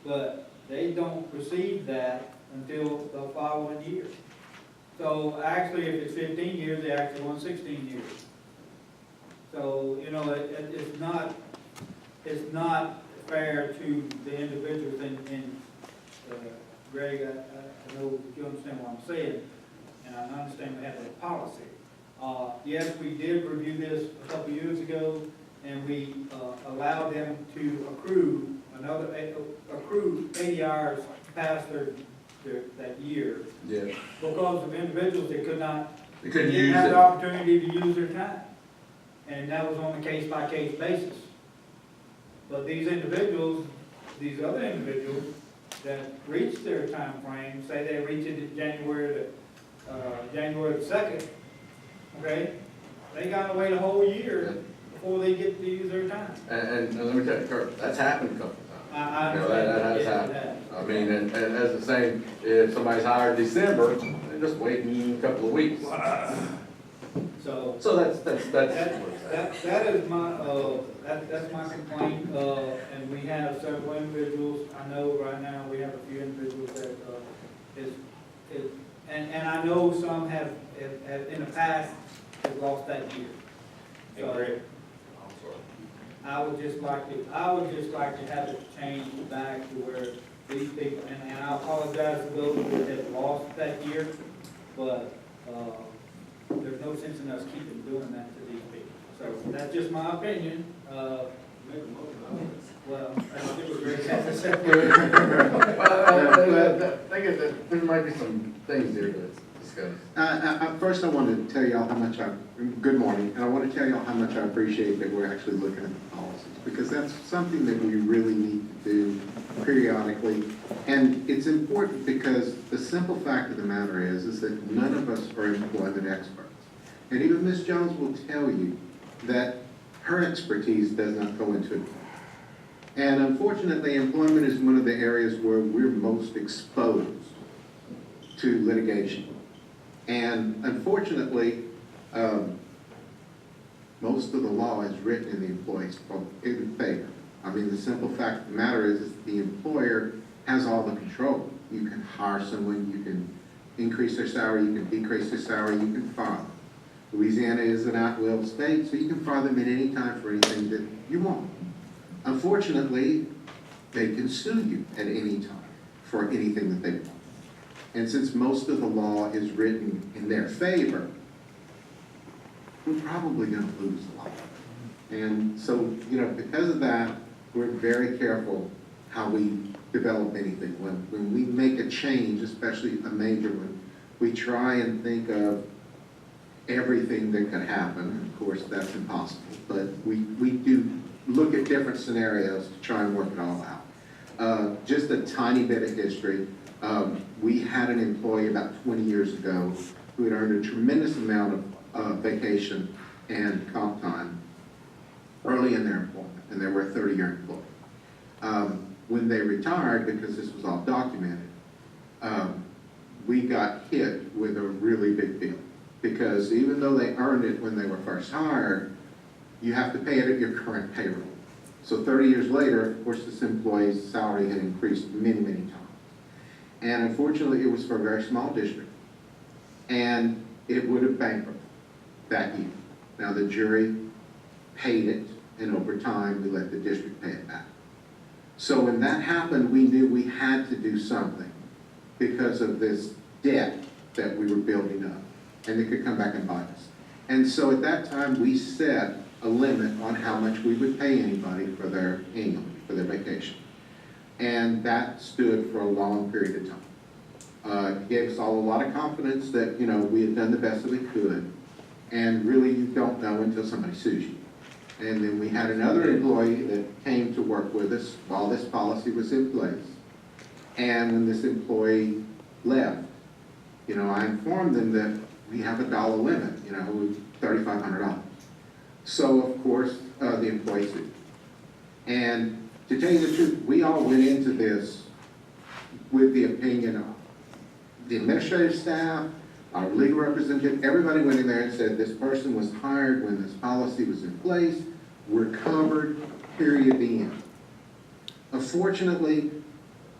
S1: But they don't receive that until the following year. So actually, if it's 15 years, they actually want 16 years. So, it's not fair to the individuals, and Greg, I know you understand what I'm saying, and I understand we have a policy. Yes, we did review this a couple of years ago, and we allowed them to accrue 80 hours past that year.
S12: Yeah.
S1: Because of individuals that
S12: They couldn't
S1: didn't
S12: use
S1: have
S12: it.
S1: the opportunity to use their time. And that was on a case-by-case basis. But these individuals, these other individuals that reached their time frame, say they reach it in January the 2nd, okay? They gotta wait a whole year before they get to use their time.
S12: And let me tell you, Kurt, that's happened a couple of times.
S1: I
S12: That has
S1: understand.
S12: happened. I mean, and as the same, if somebody's hired December, they're just waiting a couple of weeks.
S1: So.
S12: So that's.
S1: That is my, that's my complaint, and we have several individuals, I know right now, we have a few individuals that, and I know some have in the past, have lost that year. So, I would just like to have it changed back to where these people, and I apologize to those that have lost that year, but, there's no sense in us keeping doing that to these people. So that's just my opinion. Well, I think we're very satisfied.
S12: There might be some things there to discuss.
S13: First, I wanted to tell y'all how much good morning, and I want to tell y'all how much I appreciate that we're actually looking at the policies, because that's something that we really need to do periodically. And it's important because the simple fact of the matter is that none of us are employment experts. And even Ms. Jones will tell you that her expertise does not go into it. And unfortunately, employment is one of the areas where we're most exposed to litigation. And unfortunately, most of the law is written in the employee's favor. I mean, the simple fact of the matter is the employer has all the control. You can hire someone, you can increase their salary, you can decrease their salary, you can fire them. Louisiana is an at-will state, so you can fire them at any time for anything that you want. Unfortunately, they can sue you at any time for anything that they want. And since most of the law is written in their favor, we're probably going to lose a lot. And so, because of that, we're very careful how we develop anything. When we make a change, especially a major one, we try and think of everything that could happen. Of course, that's impossible, but we do look at different scenarios to try and work it all out. Just a tiny bit of history. We had an employee about 20 years ago who had earned a tremendous amount of vacation and comp time early in their employment, and they were a 30-year employee. When they retired, because this was all documented, we got hit with a really big bill. Because even though they earned it when they were first hired, you have to pay it at your current payroll. So 30 years later, of course, this employee's salary had increased many, many times. And unfortunately, it was for a very small district. And it would have bankrupted that year. Now, the jury paid it, and over time, we let the district pay it back. So when that happened, we knew we had to do something because of this debt that we were building up, and it could come back and bite us. And so at that time, we set a limit on how much we would pay anybody for their annual, for their vacation. And that stood for a long period of time. It gave us all a lot of confidence that, we had done the best that we could. And really, you don't know until somebody sues you. And then we had another employee that came to work with us while this policy was in place. And when this employee left, I informed them that we have a dollar limit, $3,500. So, of course, the employee sued. And to tell you the truth, we all went into this with the opinion of the administrative staff, our legal representative, everybody went in there and said this person was hired when this policy was in place, we're covered, period, the end. Unfortunately,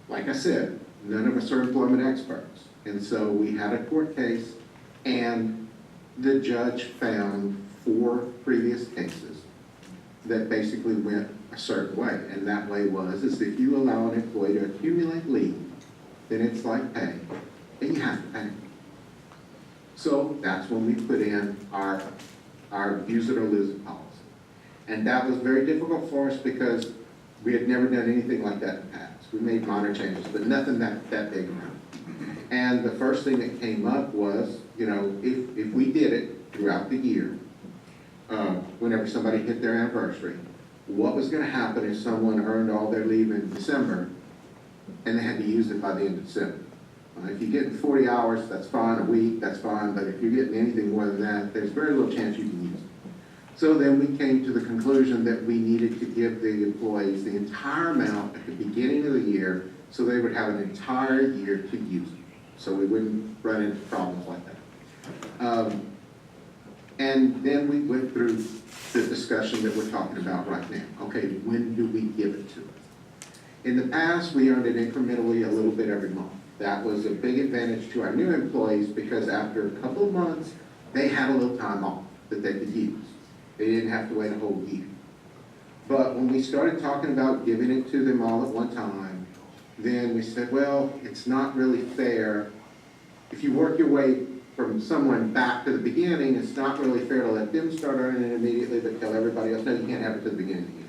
S13: like I said, none of us are employment experts. And so we had a court case, and the judge found 4 previous cases that basically went a certain way. And that way is if you allow an employee to accumulate leave, then it's like pay, and you have to pay. So that's when we put in our use it or lose it policy. And that was very difficult for us because we had never done anything like that in the past. We made minor changes, but nothing that big around. And the first thing that came up was, if we did it throughout the year, whenever somebody hit their anniversary, what was going to happen if someone earned all their leave in December and they had to use it by the end of December? If you're getting 40 hours, that's fine, a week, that's fine, but if you're getting anything more than that, there's very little chance you can use it. So then we came to the conclusion that we needed to give the employees the entire amount at the beginning of the year so they would have an entire year to use it. So we wouldn't run into problems like that. And then we went through the discussion that we're talking about right now. Okay, when do we give it to them? In the past, we earned it incrementally a little bit every month. That was a big advantage to our new employees because after a couple of months, they had a little time off that they could use. They didn't have to wait a whole year. But when we started talking about giving it to them all at one time, then we said, well, it's not really fair. If you work your way from someone back to the beginning, it's not really fair to let them start earning it immediately, but tell everybody else, no, you can't have it to the beginning of the year.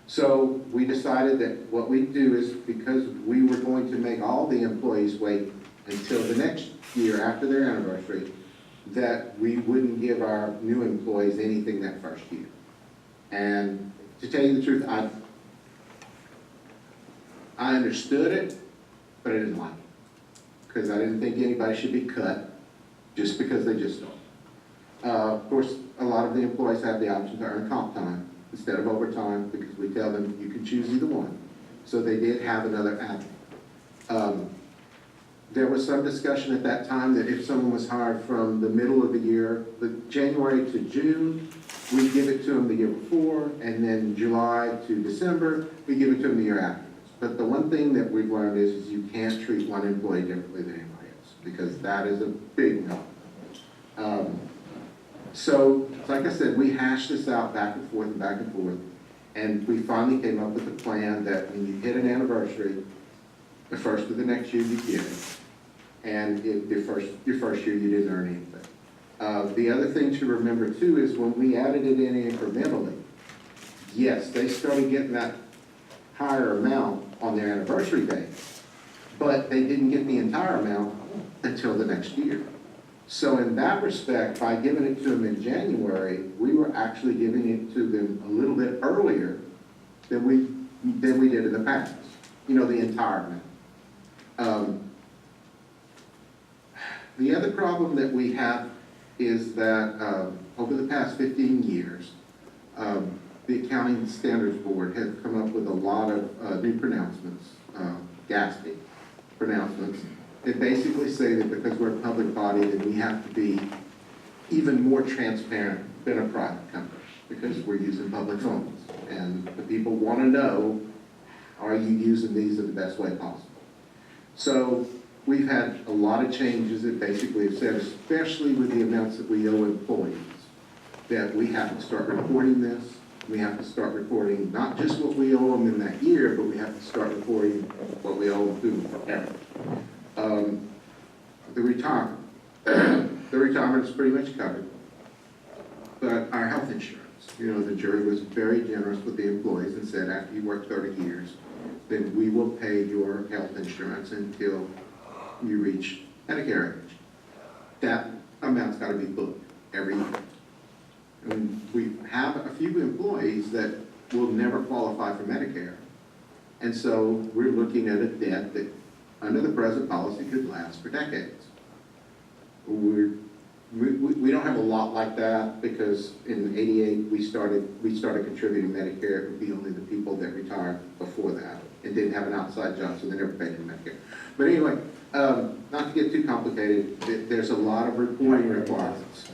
S13: So we decided that what we'd do is, because we were going to make all the employees wait until the next year after their anniversary, that we wouldn't give our new employees anything that first year. And to tell you the truth, I understood it, but I didn't like it. Because I didn't think anybody should be cut just because they just don't. Of course, a lot of the employees have the option to earn comp time instead of overtime because we tell them you can choose either one. So they did have another avenue. There was some discussion at that time that if someone was hired from the middle of the year, the January to June, we give it to them the year before, and then July to December, we give it to them the year afterwards. But the one thing that we've learned is you can't treat one employee differently than anybody else, because that is a big no. So, like I said, we hashed this out back and forth, and we finally came up with a plan that when you hit an anniversary, the first of the next year you get it, and if your first year you didn't earn anything. The other thing to remember too is when we added it in incrementally, yes, they started getting that higher amount on their anniversary day, but they didn't get the entire amount until the next year. So in that respect, by giving it to them in January, we were actually giving it to them a little bit earlier than we did in the past, you know, the entire amount. The other problem that we have is that over the past 15 years, the Accounting Standards Board has come up with a lot of new pronouncements, GASP pronouncements, that basically say that because we're a public body, that we have to be even more transparent than a private company, because we're using public funds. And the people want to know, are you using these in the best way possible? So we've had a lot of changes that basically have said, especially with the amounts that we owe employees, that we have to start reporting this. We have to start reporting not just what we owe them in that year, but we have to start reporting what we owe them through forever. The retirement. The retirement is pretty much covered. But our health insurance, you know, the jury was very generous with the employees and said after you work 30 years, then we will pay your health insurance until you reach Medicare age. That amount's got to be booked every year. And we have a few employees that will never qualify for Medicare. And so we're looking at a debt that under the present policy could last for decades. We don't have a lot like that because in '88 we started contributing Medicare. It would be only the people that retired before that and didn't have an outside job, so they never paid in Medicare. But anyway, not to get too complicated, there's a lot of reporting requirements.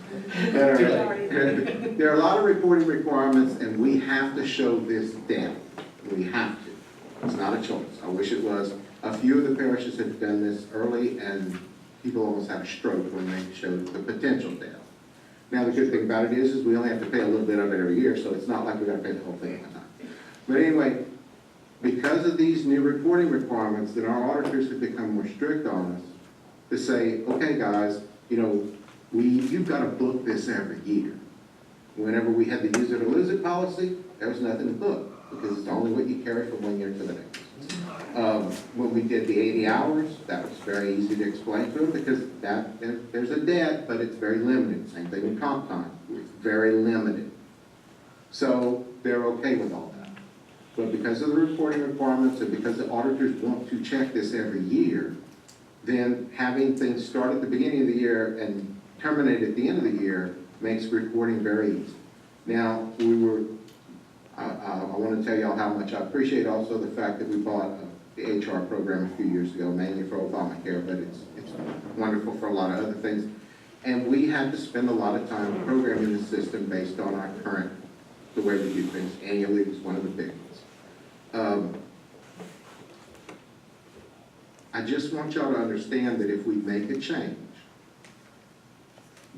S13: There are a lot of reporting requirements, and we have to show this down. We have to. It's not a choice. I wish it was. A few of the parishes have done this early, and people almost have a stroke when they show the potential debt. Now, the good thing about it is we only have to pay a little bit of it every year, so it's not like we got to pay the whole thing at a time. But anyway, because of these new reporting requirements, then our auditors have become more strict on us to say, okay, guys, you know, you've got to book this every year. Whenever we had the use it or lose it policy, there was nothing to book because it's only what you carry from one year to the next. When we did the 80 hours, that was very easy to explain to them because there's a debt, but it's very limited. Same thing with comp time. It's very limited. So they're okay with all that. But because of the reporting requirements and because the auditors want to check this every year, then having things start at the beginning of the year and terminate at the end of the year makes reporting very easy. Now, I want to tell y'all how much I appreciate also the fact that we bought the HR program a few years ago, mainly for Obamacare, but it's wonderful for a lot of other things. And we had to spend a lot of time programming the system based on our current, the way we do things. Annually was one of the big ones. I just want y'all to understand that if we make a change,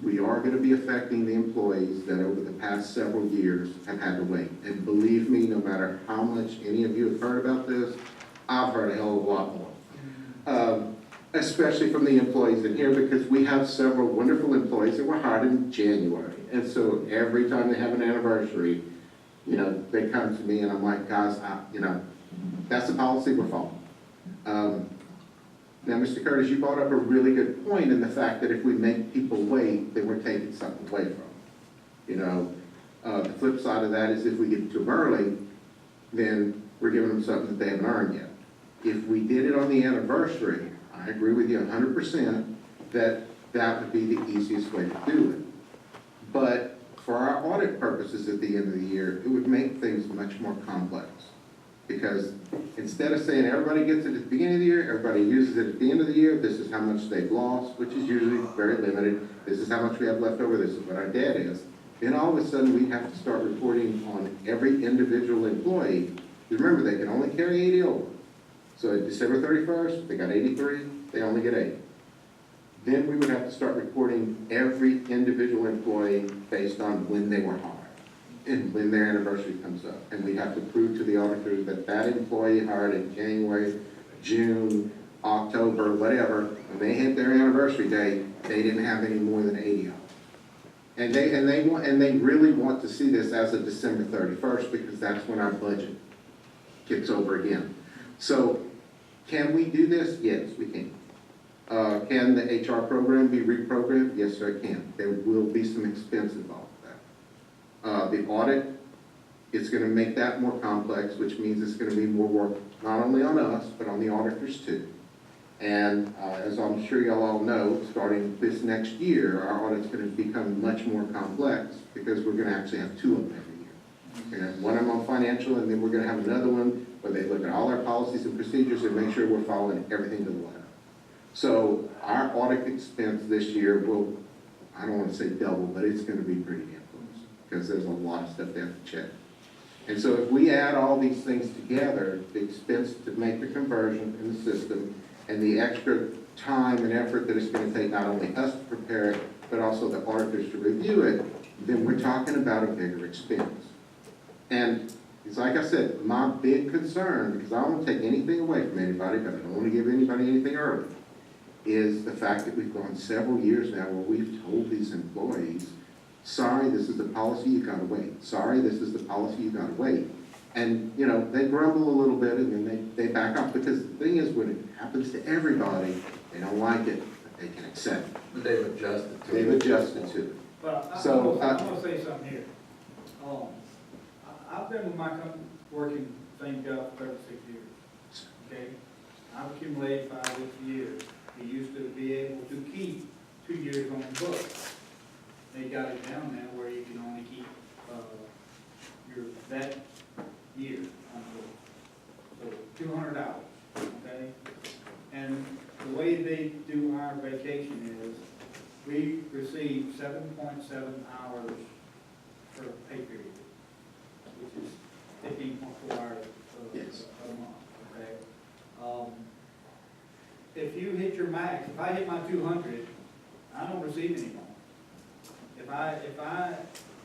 S13: we are going to be affecting the employees that over the past several years have had to wait. And believe me, no matter how much any of you have heard about this, I've heard a hell of a lot more. Especially from the employees in here, because we have several wonderful employees that were hired in January. And so every time they have an anniversary, you know, they come to me and I'm like, guys, you know, that's the policy we're following. Now, Mr. Curtis, you brought up a really good point in the fact that if we make people wait, then we're taking something away from them. You know, the flip side of that is if we get to them early, then we're giving them something that they haven't earned yet. If we did it on the anniversary, I agree with you 100% that that would be the easiest way to do it. But for our audit purposes at the end of the year, it would make things much more complex. Because instead of saying everybody gets it at the beginning of the year, everybody uses it at the end of the year, this is how much they've lost, which is usually very limited, this is how much we have left over, this is what our debt is, then all of a sudden we have to start reporting on every individual employee. Remember, they can only carry 80 over. So at December 31st, they got 83, they only get 80. Then we would have to start reporting every individual employee based on when they were hired and when their anniversary comes up. And we have to prove to the auditors that that employee hired in January, June, October, whatever, when they hit their anniversary date, they didn't have any more than 80 of them. And they really want to see this as of December 31st because that's when our budget kicks over again. So can we do this? Yes, we can. Can the HR program be reprogrammed? Yes, sir, it can. There will be some expense involved with that. The audit, it's going to make that more complex, which means it's going to be more work, not only on us, but on the auditors too. And as I'm sure y'all all know, starting this next year, our audit's going to become much more complex because we're going to actually have two of them every year. We're going to have one of them on financial, and then we're going to have another one where they look at all our policies and procedures and make sure we're following everything to the letter. So our audit expense this year will, I don't want to say double, but it's going to be pretty damn close because there's a lot of stuff they have to check. And so if we add all these things together, the expense to make the conversion in the system and the extra time and effort that it's going to take not only us to prepare it, but also the auditors to review it, then we're talking about a bigger expense. And it's like I said, my big concern, because I don't want to take anything away from anybody, but I don't want to give anybody anything early, is the fact that we've gone several years now where we've told these employees, sorry, this is the policy, you gotta wait. Sorry, this is the policy, you gotta wait. And, you know, they grumble a little bit and then they back off, because the thing is, when it happens to everybody, they don't like it, but they can accept it.
S12: But they've adjusted to it.
S13: They've adjusted to it.
S1: But
S13: So,
S1: I'm gonna say something here. I've been with my company, working same job for 36 years, okay? I've accumulated 5 years. We used to be able to keep 2 years on the books. They got it down now where you can only keep, that year on the books. So 200 hours, okay? And the way they do our vacation is, we receive 7.7 hours per pay period, which is 15.4 hours
S13: Yes.
S1: a month, okay? If you hit your max, if I hit my 200, I don't receive any more.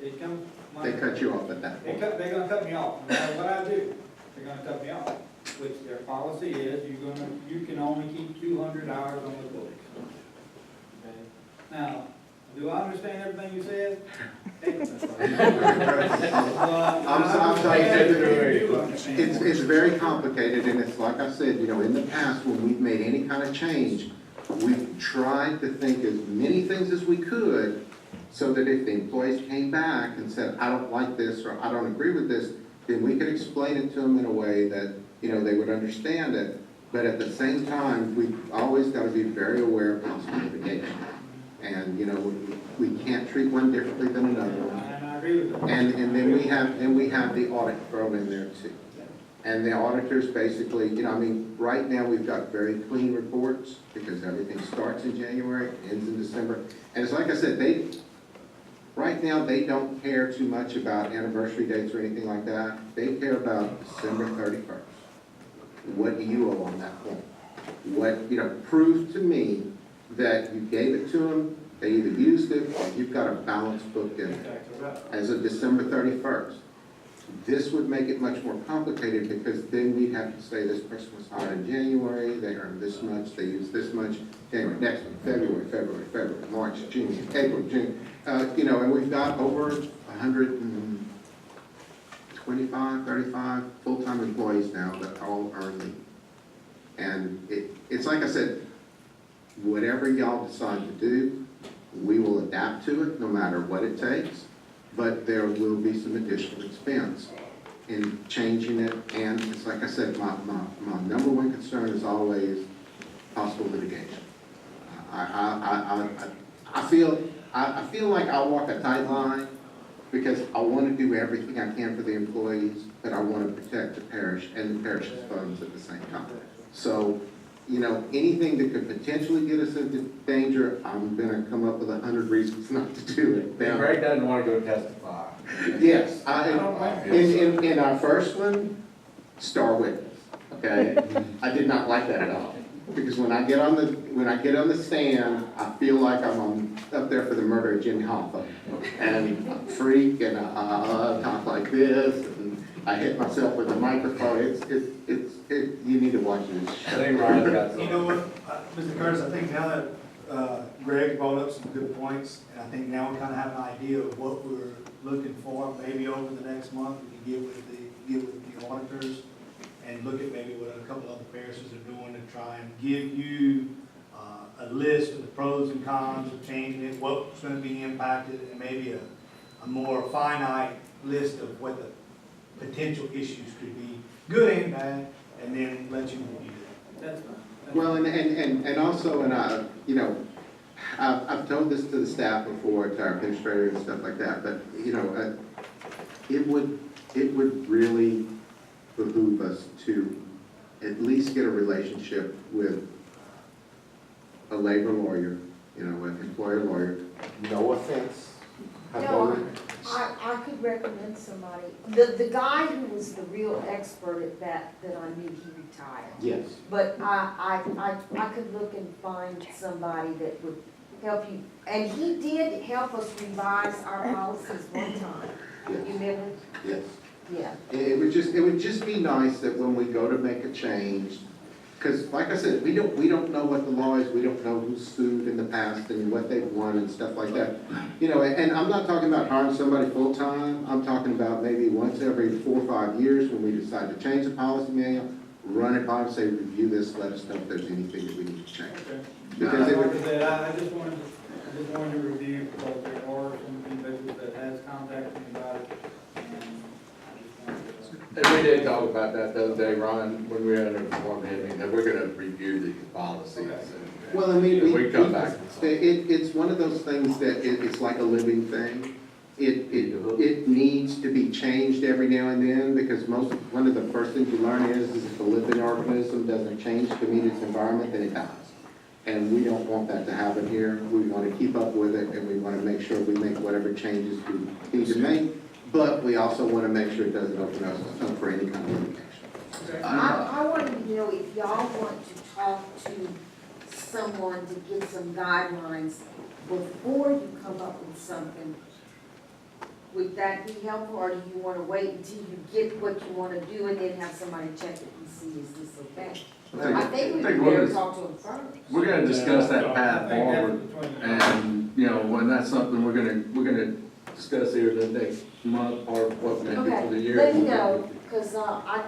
S1: It comes.
S13: They cut you off at that point.
S1: They're gonna cut me off, no matter what I do, they're gonna cut me off, which their policy is, you can only keep 200 hours on the books. Okay? Now, do I understand everything you said?
S13: I'm sorry.
S1: It's
S13: It's very complicated, and it's like I said, you know, in the past, when we've made any kind of change, we've tried to think as many things as we could, so that if the employees came back and said, I don't like this, or I don't agree with this, then we could explain it to them in a way that, you know, they would understand it. But at the same time, we've always got to be very aware of possible litigation. And, you know, we can't treat one differently than another one.
S1: And I agree with that.
S13: And then we have the audit thrown in there too. And the auditors basically, you know, I mean, right now we've got very clean reports because everything starts in January, ends in December. And it's like I said, right now they don't care too much about anniversary dates or anything like that. They care about December 31st. What do you owe on that point? What, you know, prove to me that you gave it to them, they either used it, or you've got a balance booked in there as of December 31st. This would make it much more complicated because then we'd have to say this person was hired in January, they earned this much, they used this much, January, next one, February, March, June, April, June. You know, and we've got over 125, 35 full-time employees now that all earn leave. And it's like I said, whatever y'all decide to do, we will adapt to it no matter what it takes, but there will be some additional expense in changing it. And it's like I said, my number one concern is always possible litigation. I feel like I walk a tight line because I want to do everything I can for the employees, but I want to protect the parish and the parish's funds at the same time. So, you know, anything that could potentially get us into danger, I'm gonna come up with 100 reasons not to do it.
S12: Now, Greg doesn't want to go testify.
S13: Yes, in our first one, star witness. okay? I did not like that at all. Because when I get on the stand, I feel like I'm up there for the murder of Jimmy Hoffa. And I freak and I talk like this, and I hit myself with the microphone. You need to watch this show.
S5: You know what, Mr. Curtis, I think now that Greg brought up some good points, and I think now we kind of have an idea of what we're looking for. Maybe over the next month, we can get with the auditors and look at maybe what a couple other parishes are doing to try and give you a list of the pros and cons of changing it, what's going to be impacted, and maybe a more finite list of what the potential issues could be, good and bad, and then let you review it. That's fine.
S13: Well, and also, you know, I've told this to the staff before, to our administrator and stuff like that, but, you know, it would really behoove us to at least get a relationship with a labor lawyer, you know, an employer lawyer. No offense.
S9: No, I could recommend somebody. The guy who was the real expert at that I knew, he retired.
S13: Yes.
S9: But I could look and find somebody that would help you. And he did help us revise our policies one time.
S13: Yes.
S9: You remember?
S13: Yes.
S9: Yeah.
S13: It would just be nice that when we go to make a change, because like I said, we don't know what the law is, we don't know who's sued in the past and what they've won and stuff like that. You know, and I'm not talking about hiring somebody full-time, I'm talking about maybe once every 4 or 5 years when we decide to change the policy manual, run it by them, say, review this, let us know if there's anything that we need to change.
S1: Okay.
S13: Because it
S1: Like
S13: would,
S1: I said, I just wanted to review, because there are some individuals that has contacted me about it.
S12: And we did talk about that the other day, Ron, when we were in a department head meeting, that we're gonna review the policies.
S13: well, I mean,
S12: We come back.
S13: it's one of those things that it's like a living thing. It needs to be changed every now and then, because one of the first things you learn is if a living organism doesn't change to meet its environment, then it dies. And we don't want that to happen here. We want to keep up with it, and we want to make sure we make whatever changes we need to make, but we also want to make sure it doesn't open us up for any kind of litigation.
S9: I wanted to know if y'all want to talk to someone to get some guidelines before you come up with something. Would that be helpful, or do you want to wait until you get what you want to do and then have somebody check it and see, is this okay? I think we better talk to them first.
S12: We're gonna discuss that path forward, and, you know, when that's something we're gonna discuss here the next month, or what maybe for the year.
S9: Let me know, because I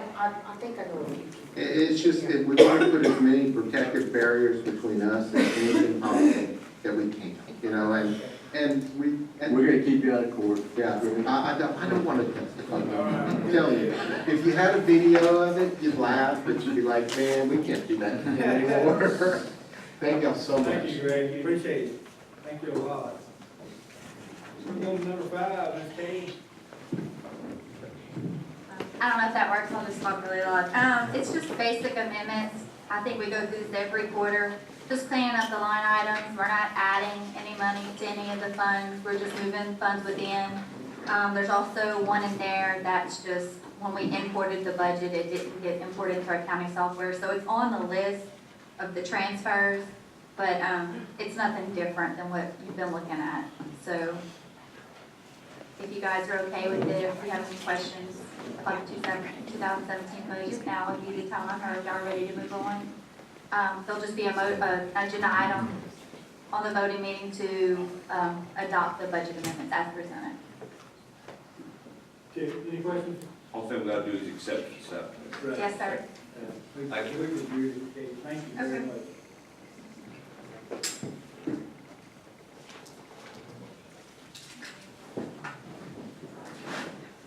S9: think I know what you can.
S13: It's just, we want to put as many protective barriers between us and anything possible that we can, you know,
S12: We're gonna keep you out of court.
S13: yeah, I don't want to testify. I'm telling you, if you had a video of it, you'd laugh, but you'd be like, man, we can't do that anymore. Thank y'all so much.
S1: Thank you, Greg, appreciate it. Thank you a lot. We're going to number 5, Ms. Katie.
S14: I don't know if that works, I'll just talk really loud. It's just basic amendments. I think we go through this every quarter, just cleaning up the line items. We're not adding any money to any of the funds. We're just moving funds within. There's also one in there that's just, when we imported the budget, it didn't get imported to our accounting software. So it's on the list of the transfers, but it's nothing different than what you've been looking at. So if you guys are okay with it, if you have any questions, like 2017 budget, now would be the time, or if y'all are ready to move on. There'll just be an agenda item on the voting meeting to adopt the budget amendments as presented.
S1: Okay, any questions?
S6: All thing we gotta do is accept it, so.
S1: Right.
S14: Yes, sir.
S1: Thank you. We reviewed it, Katie. Thank you very
S14: Okay.
S1: much.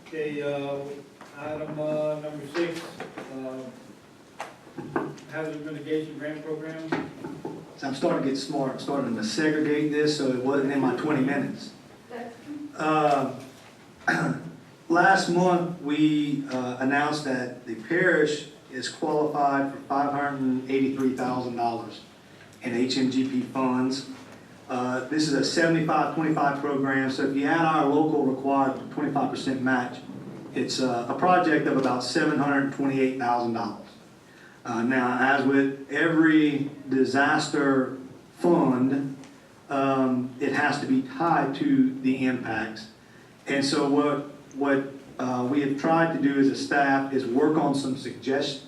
S1: Okay, item number 6, hazard mitigation grant program.
S5: So I'm starting to get smart, I'm starting to segregate this so it wasn't in my 20 minutes. Last month, we announced that the parish is qualified for $583,000 in HMGP funds. This is a 75-25 program, so if you add our local required 25% match, it's a project of about $728,000. Now, as with every disaster fund, it has to be tied to the impacts. And so what we have tried to do as a staff is work on some suggestive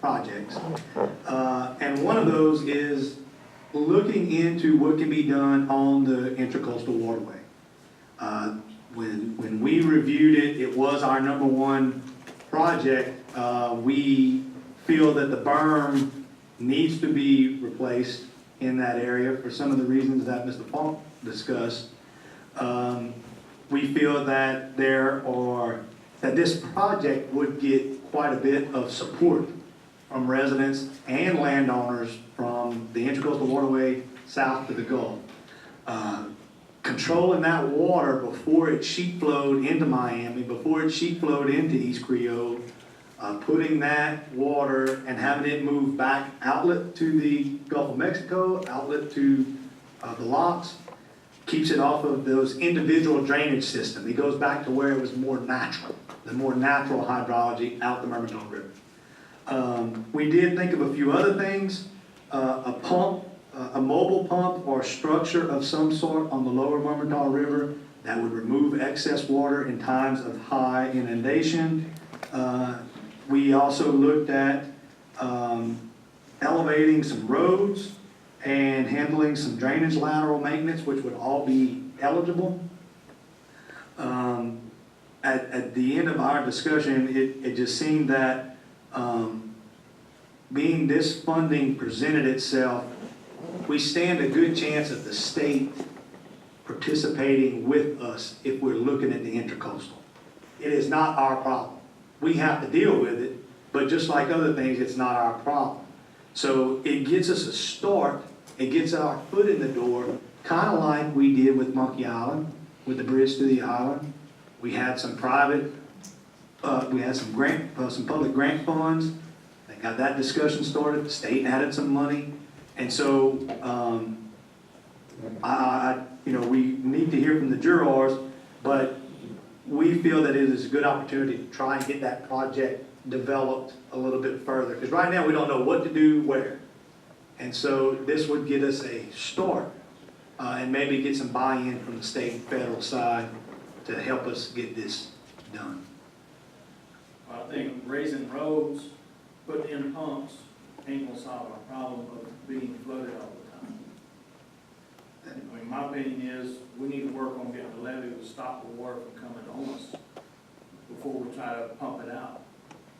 S5: projects. And one of those is looking into what can be done on the Intracoastal Waterway. When we reviewed it, it was our number one project. We feel that the berm needs to be replaced in that area for some of the reasons that Mr. Funk discussed. We feel that that this project would get quite a bit of support from residents and landowners from the Intracoastal Waterway south to the Gulf. Controlling that water before it sheet flowed into Miami, before it sheet flowed into East Creole, putting that water and having it move back outlet to the Gulf of Mexico, outlet to the locks, keeps it off of those individual drainage systems. It goes back to where it was more natural, the more natural hydrology out the Myrmidon River. We did think of a few other things, a pump, a mobile pump or structure of some sort on the lower Myrmidon River that would remove excess water in times of high inundation. We also looked at elevating some roads and handling some drainage lateral maintenance, which would all be eligible. At the end of our discussion, it just seemed that being this funding presented itself, we stand a good chance of the state participating with us if we're looking at the Intracoastal. It is not our problem. We have to deal with it, but just like other things, it's not our problem. So it gets us a start, it gets our foot in the door, kind of like we did with Monkey Island, with the bridge to the island. We had some private, we had some public grant funds. They got that discussion started. The state added some money. And so, we need to hear from the jurors, but we feel that it is a good opportunity to try and get that project developed a little bit further. Because right now we don't know what to do where. And so this would get us a start and maybe get some buy-in from the state and federal side to help us get this done.
S1: I think raising roads, putting in pumps, ain't gonna solve our problem of being flooded all the time. I mean, my opinion is, we need to work on getting the levee to stop the water from coming on us before we try to pump it out,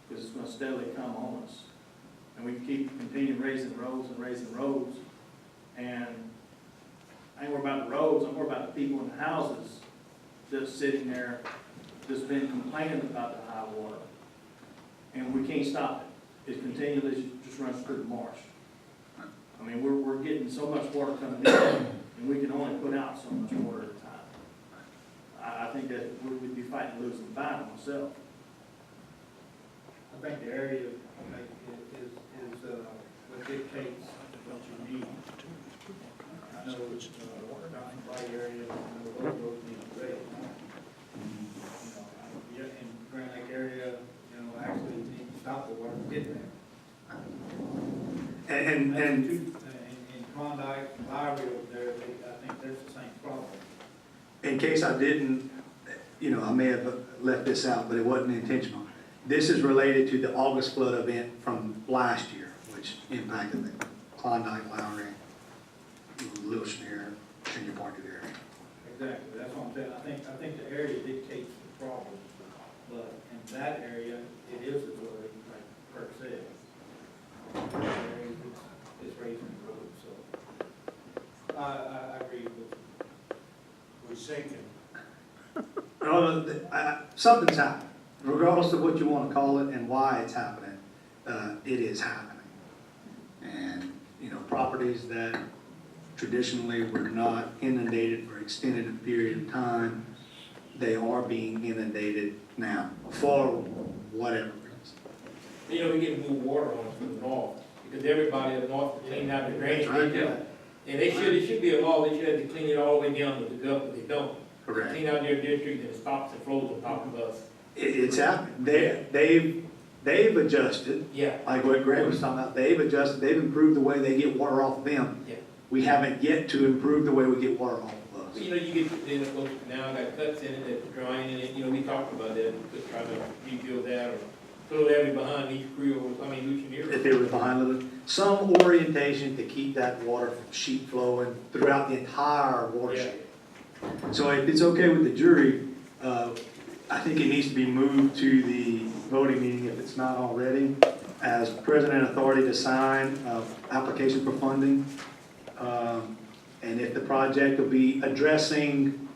S1: because it's gonna steadily come on us. And we continue raising roads, and I ain't worried about the roads, I'm worried about the people in the houses just sitting there, just been complaining about the high water. And we can't stop it. It continually just runs through the marsh. I mean, we're getting so much water coming in, and we can only put out so much water at a time. I think that we'd be fighting losing the battle myself. I think the area is what dictates what you need. I know it's down in the right area, the road needs great. In Grand Lake area, actually need to stop the water from getting there.
S5: And
S1: in Klondike, Lowry over there, I think there's the same problem.
S5: in case I didn't, I may have left this out, but it wasn't intentional. This is related to the August flood event from last year, which impacted the Klondike, Lowry, Little Schneer, Senior Park area.
S1: Exactly, that's what I'm saying. I think the area dictates the problem, but in that area, it is a flood, like Kirk said. It's raising the road, so I agree with you.
S6: We're sinking.
S5: Something's happening, regardless of what you want to call it and why it's happening. It is happening. And, properties that traditionally were not inundated for extended period of time, they are being inundated now for whatever reason.
S8: We get more water on us from the north, because everybody up north is cleaning out the drainage. And it should be a law, they should have to clean it all the way down to the Gulf, but they don't.
S5: Correct.
S8: Clean out their district and it stops and flows on top of us.
S5: It's happening. they've adjusted,
S8: Yeah,
S5: like what Greg was talking about, they've adjusted, they've improved the way they get water off of them.
S8: yeah.
S5: We haven't yet to improve the way we get water off of us.
S8: But, you know, you get, then, of course, now got cuts in it, that's drying in it, you know, we talked about that, just trying to rebuild that, or throw levee behind each crew, Lucian area.
S5: If it was behind some orientation to keep that water sheet flowing throughout the entire watershed. So if it's okay with the jury, I think it needs to be moved to the voting meeting if it's not already, as president authority to sign application for funding. And if the project will be addressing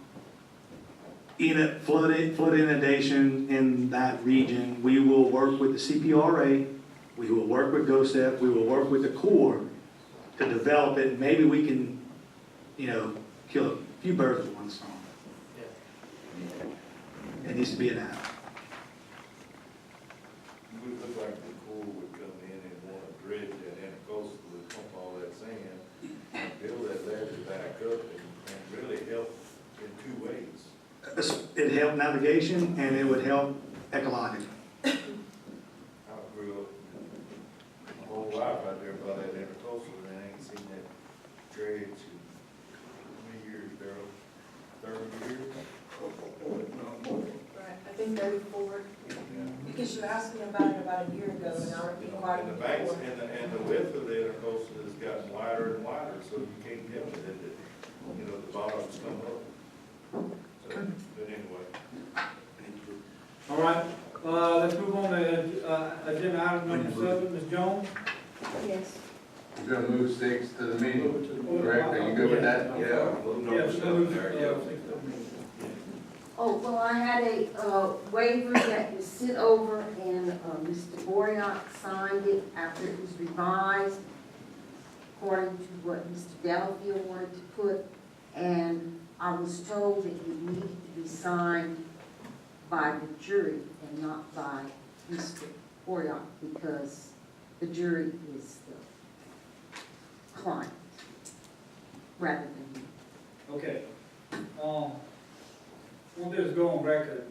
S5: flood inundation in that region, we will work with the CPRA, we will work with GOSEP, we will work with the Corps to develop it. Maybe we can, you know, kill a few birds with one stone. It needs to be an app.
S6: It would look like the Corps would come in and want to dredge that intercoastal, would pump all that sand, and build that levee back up and really help in two ways.
S5: It'd help navigation and it would help ecologically.
S6: I grew up my whole life out there by that intercoastal, and I ain't seen that dredge in how many years, Darryl? 30 years?
S3: Right, I think they would forward, because you asked me about it about a year ago, and I repeated quite
S6: And the banks, and the width of the intercoastal has gotten wider and wider, so you can't tell me that, you know, the bottom's come up. So, but anyway.
S1: All right, let's move on to, agenda item number 7, Ms. Jones.
S11: Yes.
S12: We're gonna move 6 to the meeting, correct? Are you good with that?
S6: Yeah, little number
S1: Yes,
S6: 7 there, yeah.
S9: Oh, well, I had a waiver that was sent over and Mr. Boryat signed it after it was revised according to what Mr. Delafield wanted to put. And I was told that it needed to be signed by the jury and not by Mr. Boryat because the jury is the client rather than me.
S1: Okay. We'll just go on record.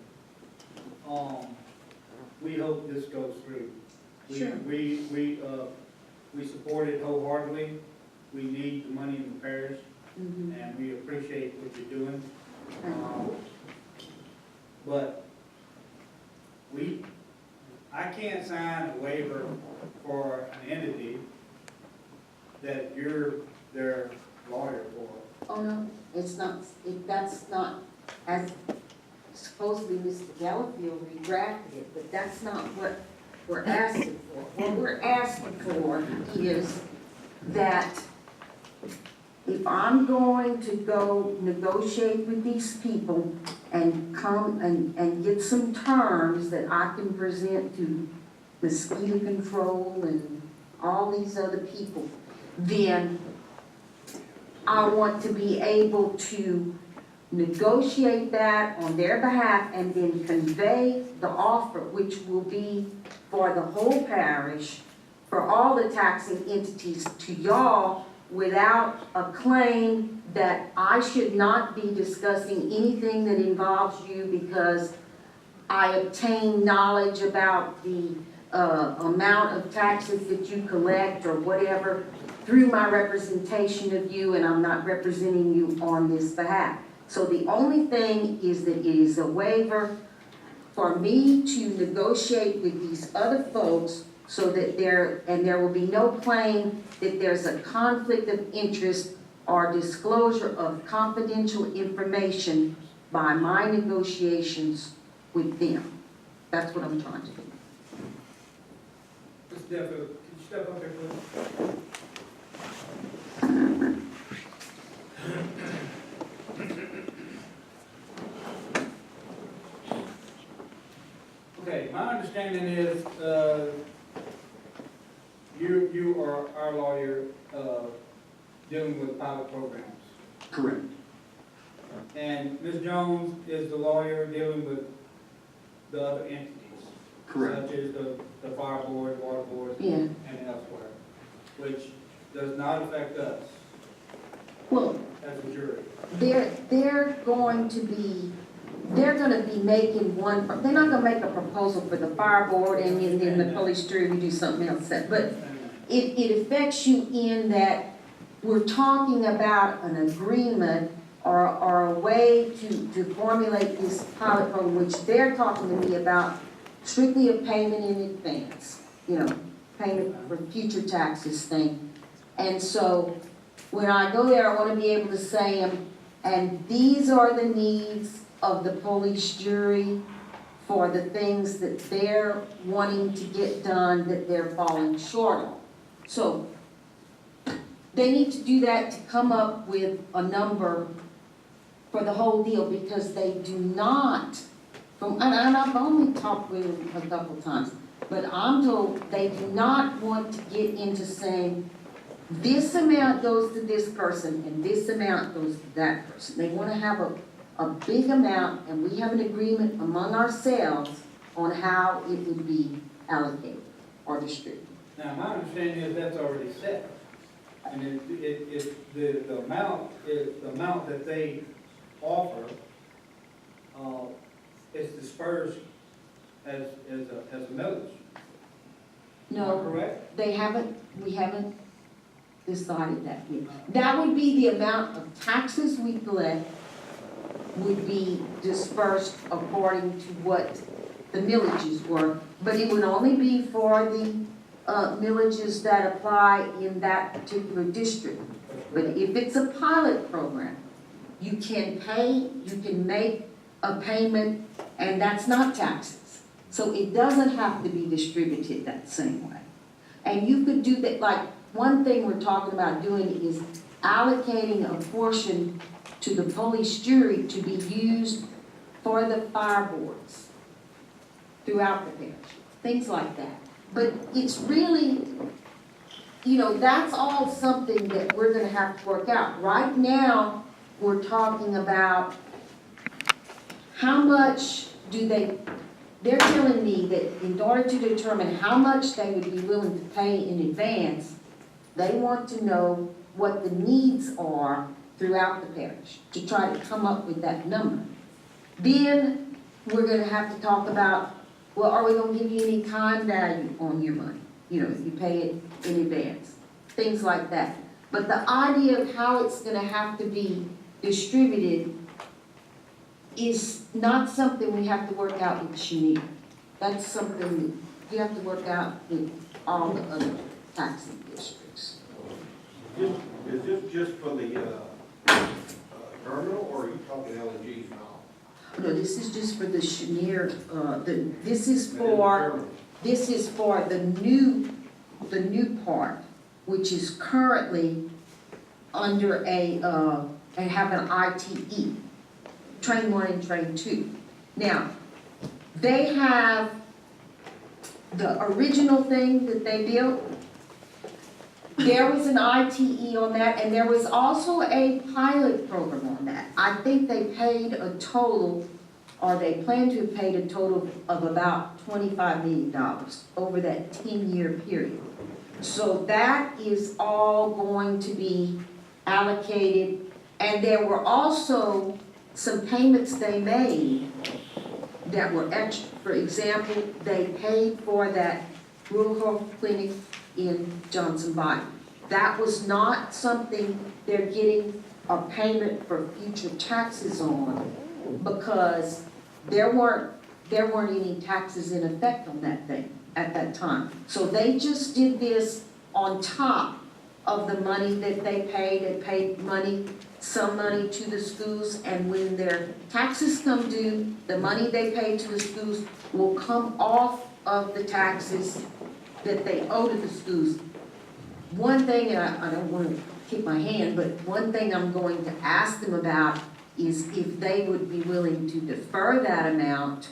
S1: We hope this goes through.
S9: Sure.
S1: We support it wholeheartedly. We need the money in the parish, and we appreciate what you're doing. But I can't sign a waiver for an entity that you're their lawyer for.
S9: Oh, no, it's not, that's not, as supposedly Mr. Delafield redrafted it, but that's not what we're asking for. What we're asking for is that if I'm going to go negotiate with these people and come and get some terms that I can present to mosquito control and all these other people, then I want to be able to negotiate that on their behalf and then convey the offer, which will be for the whole parish, for all the taxing entities to y'all without a claim that I should not be discussing anything that involves you because I obtain knowledge about the amount of taxes that you collect or whatever through my representation of you, and I'm not representing you on this behalf. So the only thing is that it is a waiver for me to negotiate with these other folks so that there will be no claim that there's a conflict of interest or disclosure of confidential information by my negotiations with them. That's what I'm trying to do.
S1: Mr. Delafield, could you step up there, please? Okay, my understanding is, you are our lawyer, dealing with pilot programs.
S5: Correct.
S1: And Ms. Jones is the lawyer dealing with the other entities.
S5: Correct.
S1: Such as the fire board, water board,
S9: Yeah.
S1: and elsewhere, which does not affect us
S9: Well,
S1: as a jury.
S9: they're going to be they're gonna be making they're not gonna make a proposal for the fire board and then the police jury, we do something else. But it affects you in that we're talking about an agreement or a way to formulate this pilot program, which they're talking to me about strictly a payment in advance, payment for future taxes thing. And so when I go there, I want to be able to say, and these are the needs of the police jury for the things that they're wanting to get done that they're falling short on. So they need to do that to come up with a number for the whole deal, because they do not, and I've only talked with them a couple times, but I'm told they do not want to get into saying, this amount goes to this person and this amount goes to that person. They want to have a big amount, and we have an agreement among ourselves on how it would be allocated or distributed.
S1: Now, my understanding is that's already set. And the amount that they offer, is dispersed as a millage.
S9: No,
S1: Am I correct?
S9: we haven't decided that yet. That would be the amount of taxes we collect would be dispersed according to what the millages were, but it would only be for the millages that apply in that particular district. But if it's a pilot program, you can make a payment, and that's not taxes. So it doesn't have to be distributed that same way. And you could do that, like, one thing we're talking about doing is allocating a portion to the police jury to be used for the fire boards throughout the parish, things like that. But it's really, that's all something that we're gonna have to work out. Right now, we're talking about how much they're telling me that in order to determine how much they would be willing to pay in advance, they want to know what the needs are throughout the parish to try to come up with that number. Then we're gonna have to talk about, well, are we gonna give you any kind value on your money? If you pay it in advance, things like that. But the idea of how it's gonna have to be distributed is not something we have to work out with Chenier. That's something you have to work out with all the other taxing districts.
S4: Is this just for the terminal, or are you talking LNG now?
S9: No, this is just for the Chenier, this is for the new part, which is currently under and have an ITE, train 1 and train 2. Now, they have the original thing that they built. There was an ITE on that, and there was also a pilot program on that. I think they paid a total, or they plan to have paid a total of about $25 million over that 10-year period. So that is all going to be allocated, and there were also some payments they made that were extra. For example, they paid for that rural health clinic in Johnson Biden. That was not something they're getting a payment for future taxes on, because there weren't any taxes in effect on that thing at that time. So they just did this on top of the money that they paid. They paid some money to the schools, and when their taxes come due, the money they pay to the schools will come off of the taxes that they owe to the schools. One thing, and I don't want to kick my hand, but one thing I'm going to ask them about is if they would be willing to defer that amount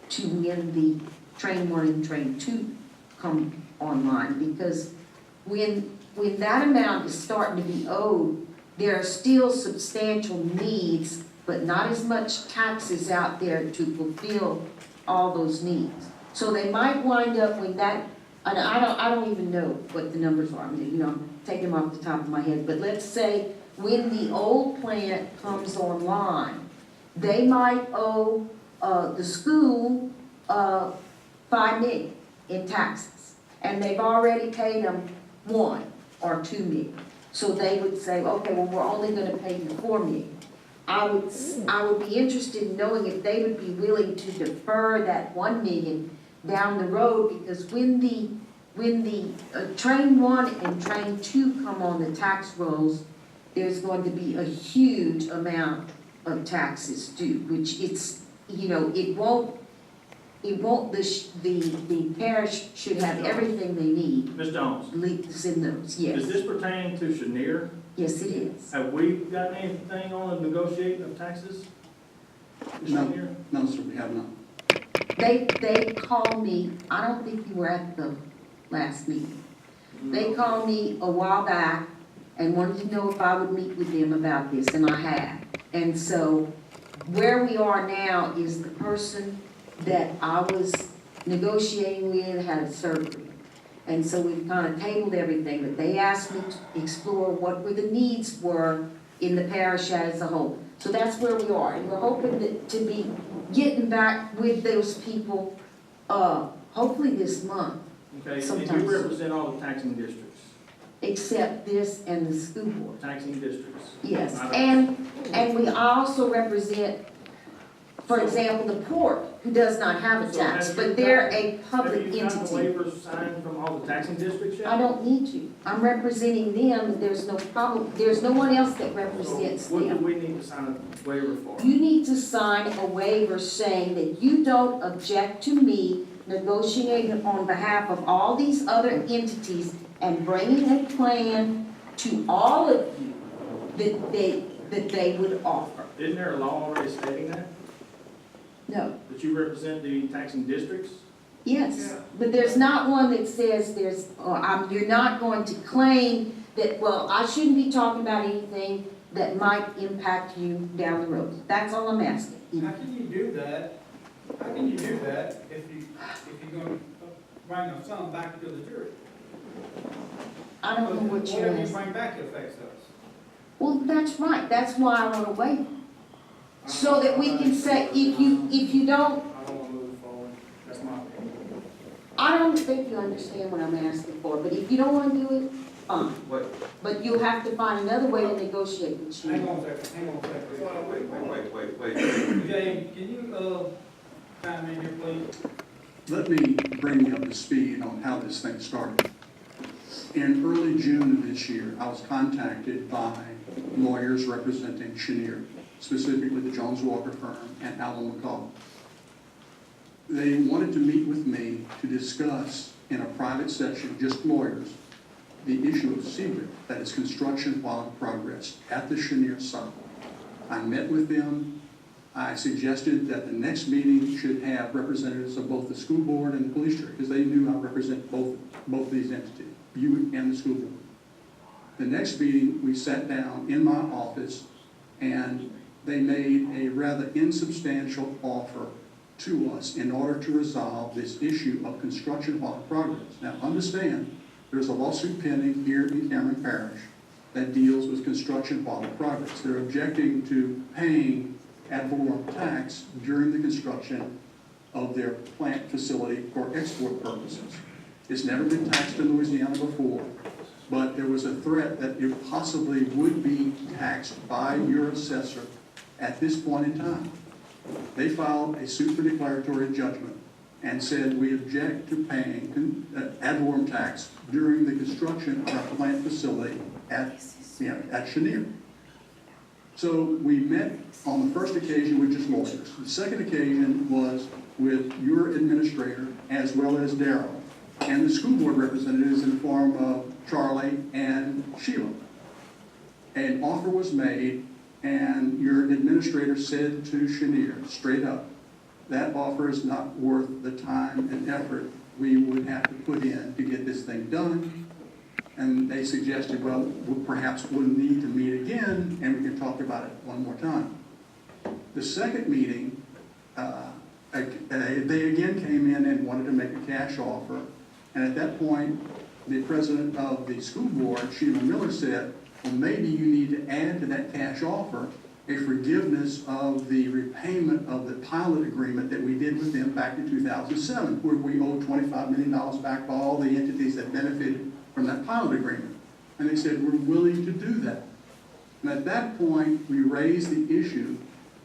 S9: to when the train 1 and train 2 come online, because when that amount is starting to be owed, there are still substantial needs, but not as much taxes out there to fulfill all those needs. So they might wind up with that, and I don't even know what the numbers are. I'm taking them off the top of my head, but let's say when the old plant comes online, they might owe, the school, $5 million in taxes. And they've already paid them $1 or $2 million. So they would say, okay, well, we're only gonna pay you $4 million. I would be interested in knowing if they would be willing to defer that $1 million down the road, because when the train 1 and train 2 come on the tax rolls, there's going to be a huge amount of taxes due, which it's, you know, it won't, the parish should have everything they need.
S1: Ms. Jones,
S9: Leaks in those, yes.
S1: does this pertain to Chenier?
S9: Yes, it is.
S1: Have we got anything on the negotiating of taxes?
S5: No. No, sir, we have not.
S9: They called me, I don't think you were at the last meeting. They called me a while back and wanted to know if I would meet with them about this, and I have. And so where we are now is the person that I was negotiating with had a surgery. And so we've kind of tabled everything, but they asked me to explore what were the needs were in the parish as a whole. So that's where we are, and we're hoping to be getting back with those people, hopefully this month,
S1: Okay, and
S9: Sometimes.
S1: you represent all the taxing districts,
S9: except this and the school board.
S1: taxing districts.
S9: Yes,
S1: I don't-
S9: and we also represent, for example, the port, who does not have a
S1: So
S9: tax,
S1: have you
S9: but they're
S1: got-
S9: a public
S1: Have you gotten
S9: entity.
S1: waivers signed from all the taxing districts yet?
S9: I don't need to. I'm representing them, and there's no problem, there's no one else that represents
S1: So what do
S9: them.
S1: we need to sign a waiver for?
S9: You need to sign a waiver saying that you don't object to me negotiating on behalf of all these other entities and bringing a plan to all of you that they would offer.
S1: Isn't there a law already stating that?
S9: No,
S1: That you represent the taxing districts?
S9: yes, but there's not one that says you're not going to claim that, well, I shouldn't be talking about anything that might impact you down the road. That's all I'm asking.
S1: How can you do that? How can you do that if you're gonna bring a sum back to the jury?
S9: I don't know what you're
S1: Whatever you
S9: asking.
S1: bring back affects us.
S9: Well, that's right, that's why I want to wait. So that we can say, if you don't,
S1: I don't wanna move forward, that's my opinion.
S9: I don't think you understand what I'm asking for, but if you don't want to do it, fine. But you'll have to find another way to negotiate with you.
S1: Hang on a second.
S4: Wait.
S1: Jay, can you, chime in here, please?
S5: Let me bring you up to speed on how this thing started. In early June of this year, I was contacted by lawyers representing Chenier, specifically the Jones Walker firm and Allen McCall. They wanted to meet with me to discuss in a private session, just lawyers, the issue of secret, that is construction while in progress at the Chenier site. I met with them. I suggested that the next meeting should have representatives of both the school board and the police district, because they knew I represent both these entities, you and the school board. The next meeting, we sat down in my office, and they made a rather insubstantial offer to us in order to resolve this issue of construction while in progress. Now, understand, there's a lawsuit pending here in Cameron Parish that deals with construction while in progress. They're objecting to paying ad valorem tax during the construction of their plant facility for export purposes. It's never been taxed in Louisiana before, but there was a threat that it possibly would be taxed by your assessor at this point in time. They filed a suit for declaratory judgment and said we object to paying ad valorem tax during the construction of our plant facility at Chenier. So we met on the first occasion with just lawyers. The second occasion was with your administrator as well as Darrell and the school board representatives in the form of Charlie and Sheila. An offer was made, and your administrator said to Chenier straight up, that offer is not worth the time and effort we would have to put in to get this thing done. And they suggested, well, perhaps we'll need to meet again and we can talk about it one more time. The second meeting, they again came in and wanted to make a cash offer. And at that point, the president of the school board, Sheila Miller, said, well, maybe you need to add to that cash offer a forgiveness of the repayment of the pilot agreement that we did with them back in 2007, where we owed $25 million back to all the entities that benefited from that pilot agreement. And they said, we're willing to do that. And at that point, we raised the issue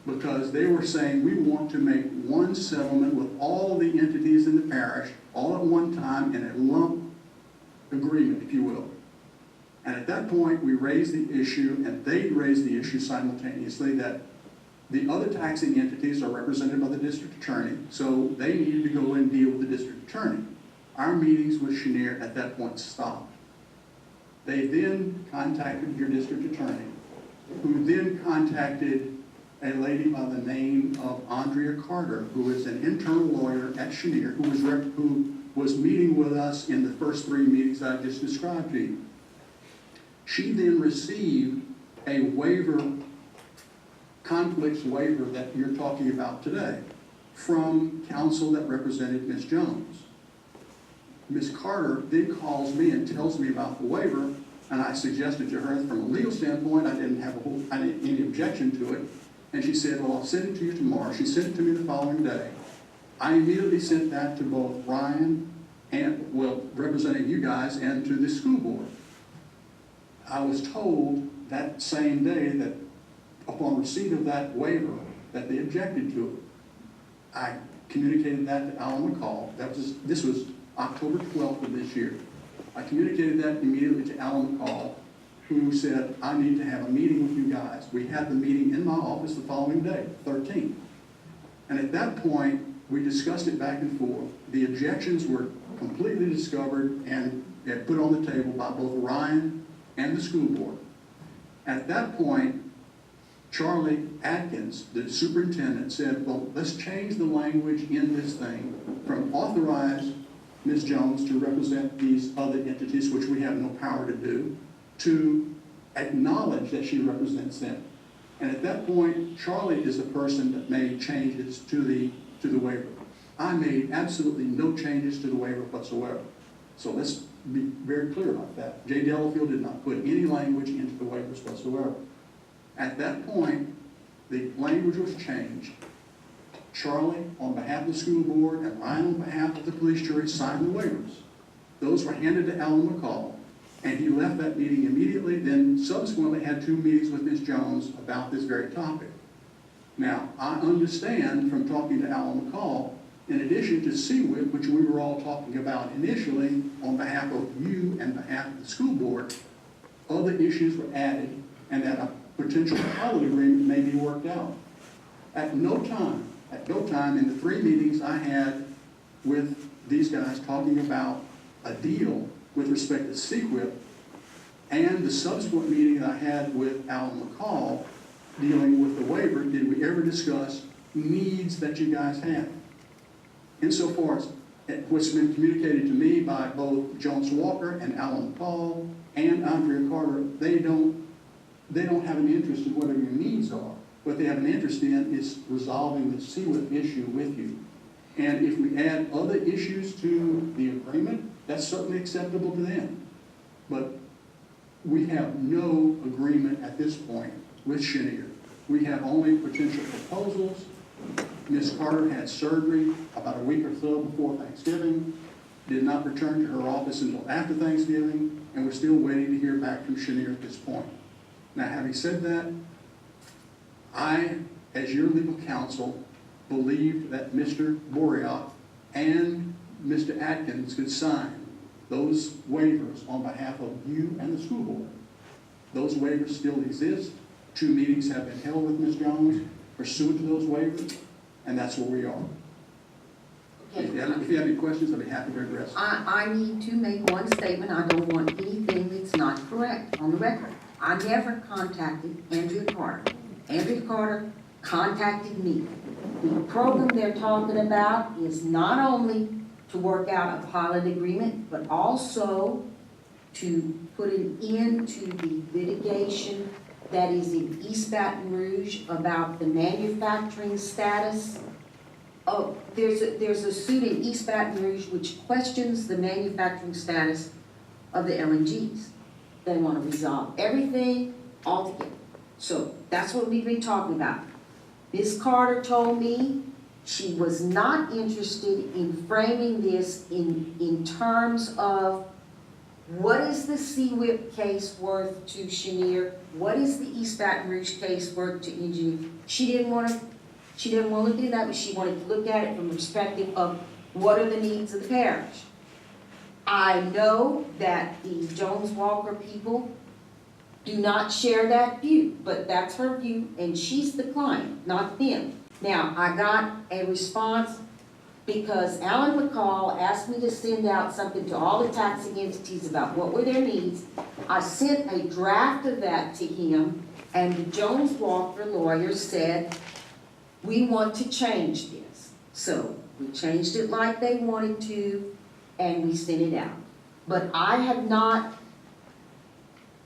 S5: because they were saying, we want to make one settlement with all the entities in the parish, all at one time, in a lump agreement, if you will. And at that point, we raised the issue, and they raised the issue simultaneously, that the other taxing entities are represented by the district attorney, so they needed to go and deal with the district attorney. Our meetings with Chenier at that point stopped. They then contacted your district attorney, who then contacted a lady by the name of Andrea Carter, who is an internal lawyer at Chenier, who was meeting with us in the first 3 meetings I just described to you. She then received a waiver, conflicts waiver that you're talking about today, from counsel that represented Ms. Jones. Ms. Carter then calls me and tells me about the waiver, and I suggested to her from a legal standpoint, I didn't have any objection to it. And she said, well, I'll send it to you tomorrow. She sent it to me the following day. I immediately sent that to both Ryan and, well, representing you guys, and to the school board. I was told that same day that upon receipt of that waiver, that they objected to it. I communicated that to Alan McCall. This was October 12th of this year. I communicated that immediately to Alan McCall, who said, I need to have a meeting with you guys. We had the meeting in my office the following day, 13th. And at that point, we discussed it back and forth. The objections were completely discovered and put on the table by both Ryan and the school board. At that point, Charlie Atkins, the superintendent, said, well, let's change the language in this thing from authorize Ms. Jones to represent these other entities, which we have no power to do, to acknowledge that she represents them. And at that point, Charlie is the person that made changes to the waiver. I made absolutely no changes to the waiver whatsoever. So let's be very clear about that. Jay Delafield did not put any language into the waivers whatsoever. At that point, the language was changed. Charlie, on behalf of the school board, and Ryan, on behalf of the police jury, signed the waivers. Those were handed to Alan McCall, and he left that meeting immediately, then subsequently had 2 meetings with Ms. Jones about this very topic. Now, I understand from talking to Alan McCall, in addition to CWIP, which we were all talking about initially on behalf of you and behalf of the school board, other issues were added, and that a potential pilot agreement may be worked out. At no time in the 3 meetings I had with these guys talking about a deal with respect to CWIP, and the subsequent meeting that I had with Alan McCall dealing with the waiver, did we ever discuss needs that you guys have. Insofar as what's been communicated to me by both Jones Walker and Alan McCall and Andrea Carter, they don't have an interest in whatever your needs are. What they have an interest in is resolving the CWIP issue with you. And if we add other issues to the agreement, that's certainly acceptable to them. But we have no agreement at this point with Chenier. We have only potential proposals. Ms. Carter had surgery about a week or so before Thanksgiving, did not return to her office until after Thanksgiving, and we're still waiting to hear back from Chenier at this point. Now, having said that, I, as your legal counsel, believed that Mr. Boreok and Mr. Atkins could sign those waivers on behalf of you and the school board. Those waivers still exist. 2 meetings have been held with Ms. Jones pursuant to those waivers, and that's where we are.
S9: Okay.
S5: If you have any questions, I'd be happy to address them.
S9: I need to make one statement. I don't want anything that's not correct on the record. I never contacted Andrea Carter. Andrea Carter contacted me. The program they're talking about is not only to work out a pilot agreement, but also to put an end to the litigation that is in East Baton Rouge about the manufacturing status. Oh, there's a suit in East Baton Rouge which questions the manufacturing status of the LNGs. They want to resolve everything altogether. So that's what we've been talking about. Ms. Carter told me she was not interested in framing this in terms of what is the CWIP case worth to Chenier? What is the East Baton Rouge case worth to engineer? She didn't want to look at that, but she wanted to look at it from the perspective of what are the needs of the parish. I know that the Jones Walker people do not share that view, but that's her view, and she's the client, not them. Now, I got a response because Alan McCall asked me to send out something to all the taxing entities about what were their needs. I sent a draft of that to him, and the Jones Walker lawyer said, we want to change this. So we changed it like they wanted to, and we sent it out. But I have not,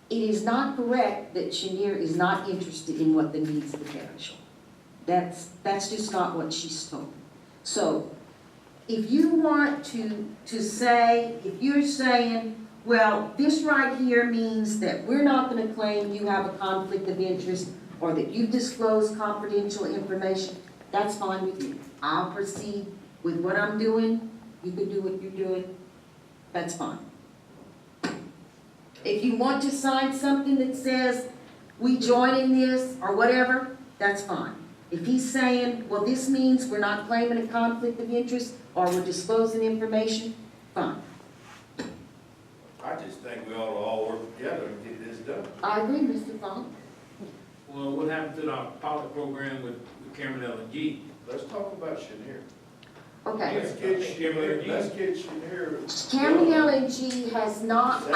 S9: it is not correct that Chenier is not interested in what the needs of the parish are. That's just not what she's told. So if you want to say, if you're saying, well, this right here means that we're not going to claim you have a conflict of interest or that you disclose confidential information, that's fine with you. I'll proceed with what I'm doing. You can do what you're doing. That's fine. If you want to sign something that says we join in this or whatever, that's fine. If he's saying, well, this means we're not claiming a conflict of interest or we're disclosing information, fine.
S6: I just think we ought to all work together and get this done.
S9: I agree, Mr. Funk.
S8: Well, what happened to our pilot program with Cameron LNG?
S6: Let's talk about Chenier.
S9: Okay.
S6: Let's get Chenier.
S9: Cameron LNG has not,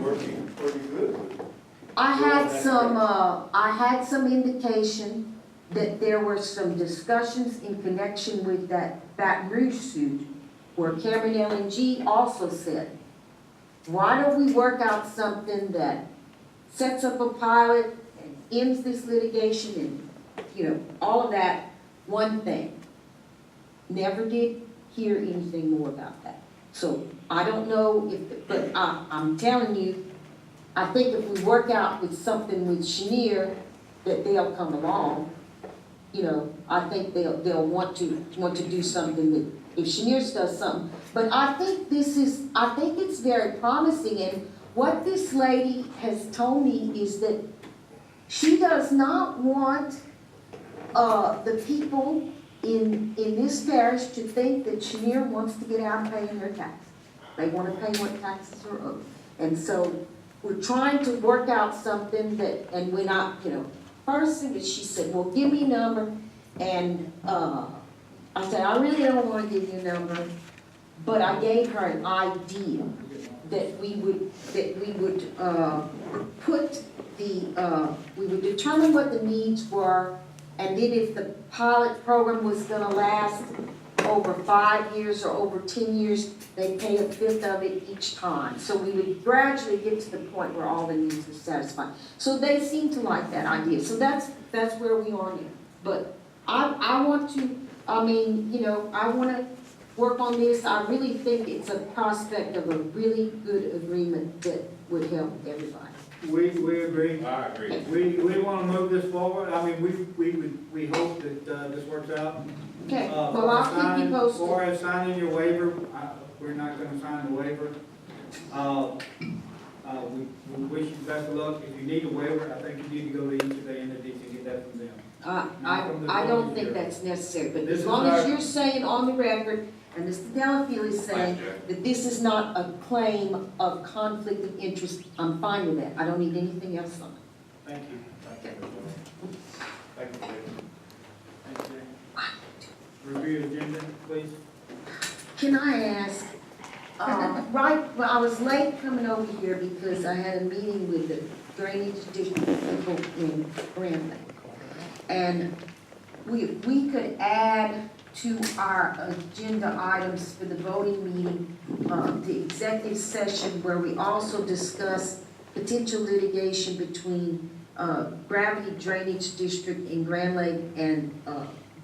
S6: Working pretty good.
S9: I had some indication that there were some discussions in connection with that Baton Rouge suit where Cameron LNG also said, why don't we work out something that sets up a pilot and ends this litigation and, all of that, one thing. Never did hear anything more about that. So I don't know but I'm telling you, I think if we work out with something with Chenier, that they'll come along. I think they'll want to do something that, if Chenier does something. But I think it's very promising, and what this lady has told me is that she does not want the people in this parish to think that Chenier wants to get out of paying their taxes. They want to pay what taxes are owed. And we're trying to work out something that, and when first she said, well, give me a number, and I said, I really don't want to give you a number, but I gave her an idea that we would we would determine what the needs were, and then if the pilot program was going to last over 5 years or over 10 years, they pay a fifth of it each time. So we would gradually get to the point where all the needs are satisfied. So they seem to like that idea. So that's where we are now. But I want to, I want to work on this. I really think it's a prospect of a really good agreement that would help everybody.
S1: We agree.
S6: I agree.
S1: We want to move this forward. I mean, we hope that this works out.
S9: Okay, well, I'll keep you posted.
S1: For signing your waiver, we're not going to sign the waiver. We wish you best of luck. If you need a waiver, I think you need to go to each of the entities and get that from them.
S9: I don't think that's necessary, but
S1: This
S9: as
S1: is
S9: long as
S1: our-
S9: you're saying on the record, and Mr. Delafield is saying that this is not a claim of conflict of interest, I'm fine with that. I don't need anything else on it.
S1: Thank you.
S6: Thank you.
S1: Thank you. Review agenda, please.
S9: Can I ask, I was late coming over here because I had a meeting with the drainage district people in Grambling. And we could add to our agenda items for the voting meeting, the executive session where we also discuss potential litigation between Gravity Drainage District in Grand Lake and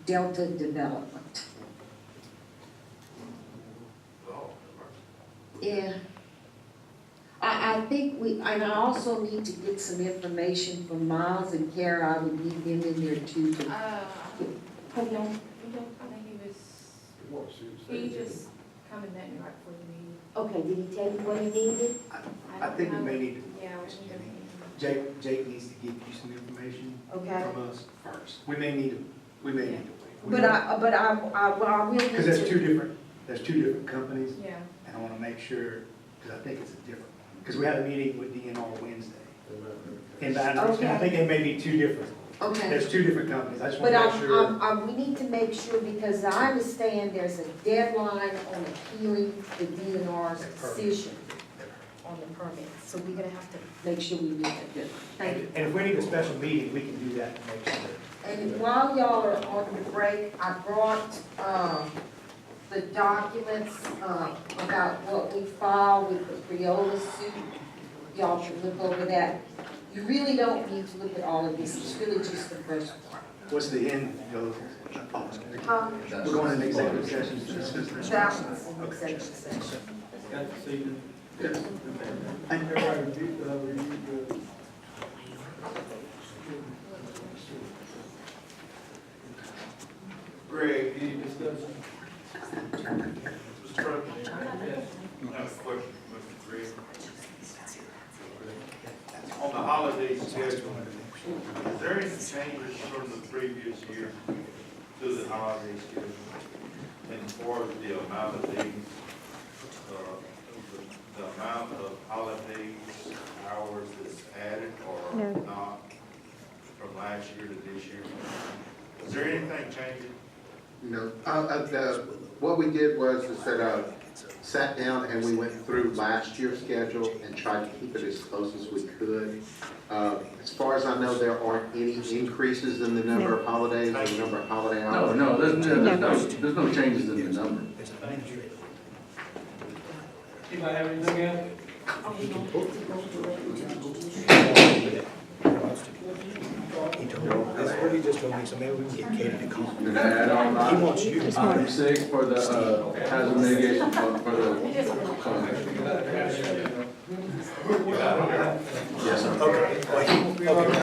S9: Delta Development. Yeah. I think and I also need to get some information from Miles and Kara. I would need them in there too. Hold on.
S15: I think he just coming that right before the meeting.
S9: Okay, did he tell you what he needed?
S5: I think we may need to,
S15: Yeah, we need to.
S5: Jake needs to give you some information
S9: Okay.
S5: from us first. We may need to wait.
S9: But I will need to.
S5: Because there's two different companies,
S15: Yeah.
S5: and I want to make sure, because I think it's a different one. Because we had a meeting with DNR Wednesday. And I think they may be two different.
S9: Okay.
S5: There's two different companies. I just want
S9: But
S5: to make sure.
S9: we need to make sure, because I understand there's a deadline on appealing the DNR's decision on the permit. So we're gonna have to make sure we meet that deadline. Thank you.
S5: And if we need a special meeting, we can do that to make sure.
S9: And while y'all are on the break, I brought, the documents, about what we filed with the Priola suit. Y'all should look over that. You really don't need to look at all of this, it's really just the first part.
S5: What's the end goal?
S9: Huh?
S5: We're going into executive session to discuss this.
S9: That was an executive session.
S1: Got to see them.
S12: Yes.
S1: Everybody review the.
S6: Greg,
S1: Any discussion?
S6: Mr. President, I have a question for Mr. Greg. On the holiday schedule, is there any changes from the previous year to the holiday schedule? As far as the amount of days, the amount of holidays, hours that's added or
S11: No.
S6: not from last year to this year? Is there anything changing?
S13: No, what we did was sat down and we went through last year's schedule and tried to keep it as close as we could. As far as I know, there aren't any increases in the number of holidays or the number of holiday hours.
S12: No, there's no changes in the number.
S1: Anybody have anything else?
S5: He just told me, so maybe we can get Katie to call.
S12: And add on
S5: He wants you to.
S12: item 6 for the hazard mitigation for the.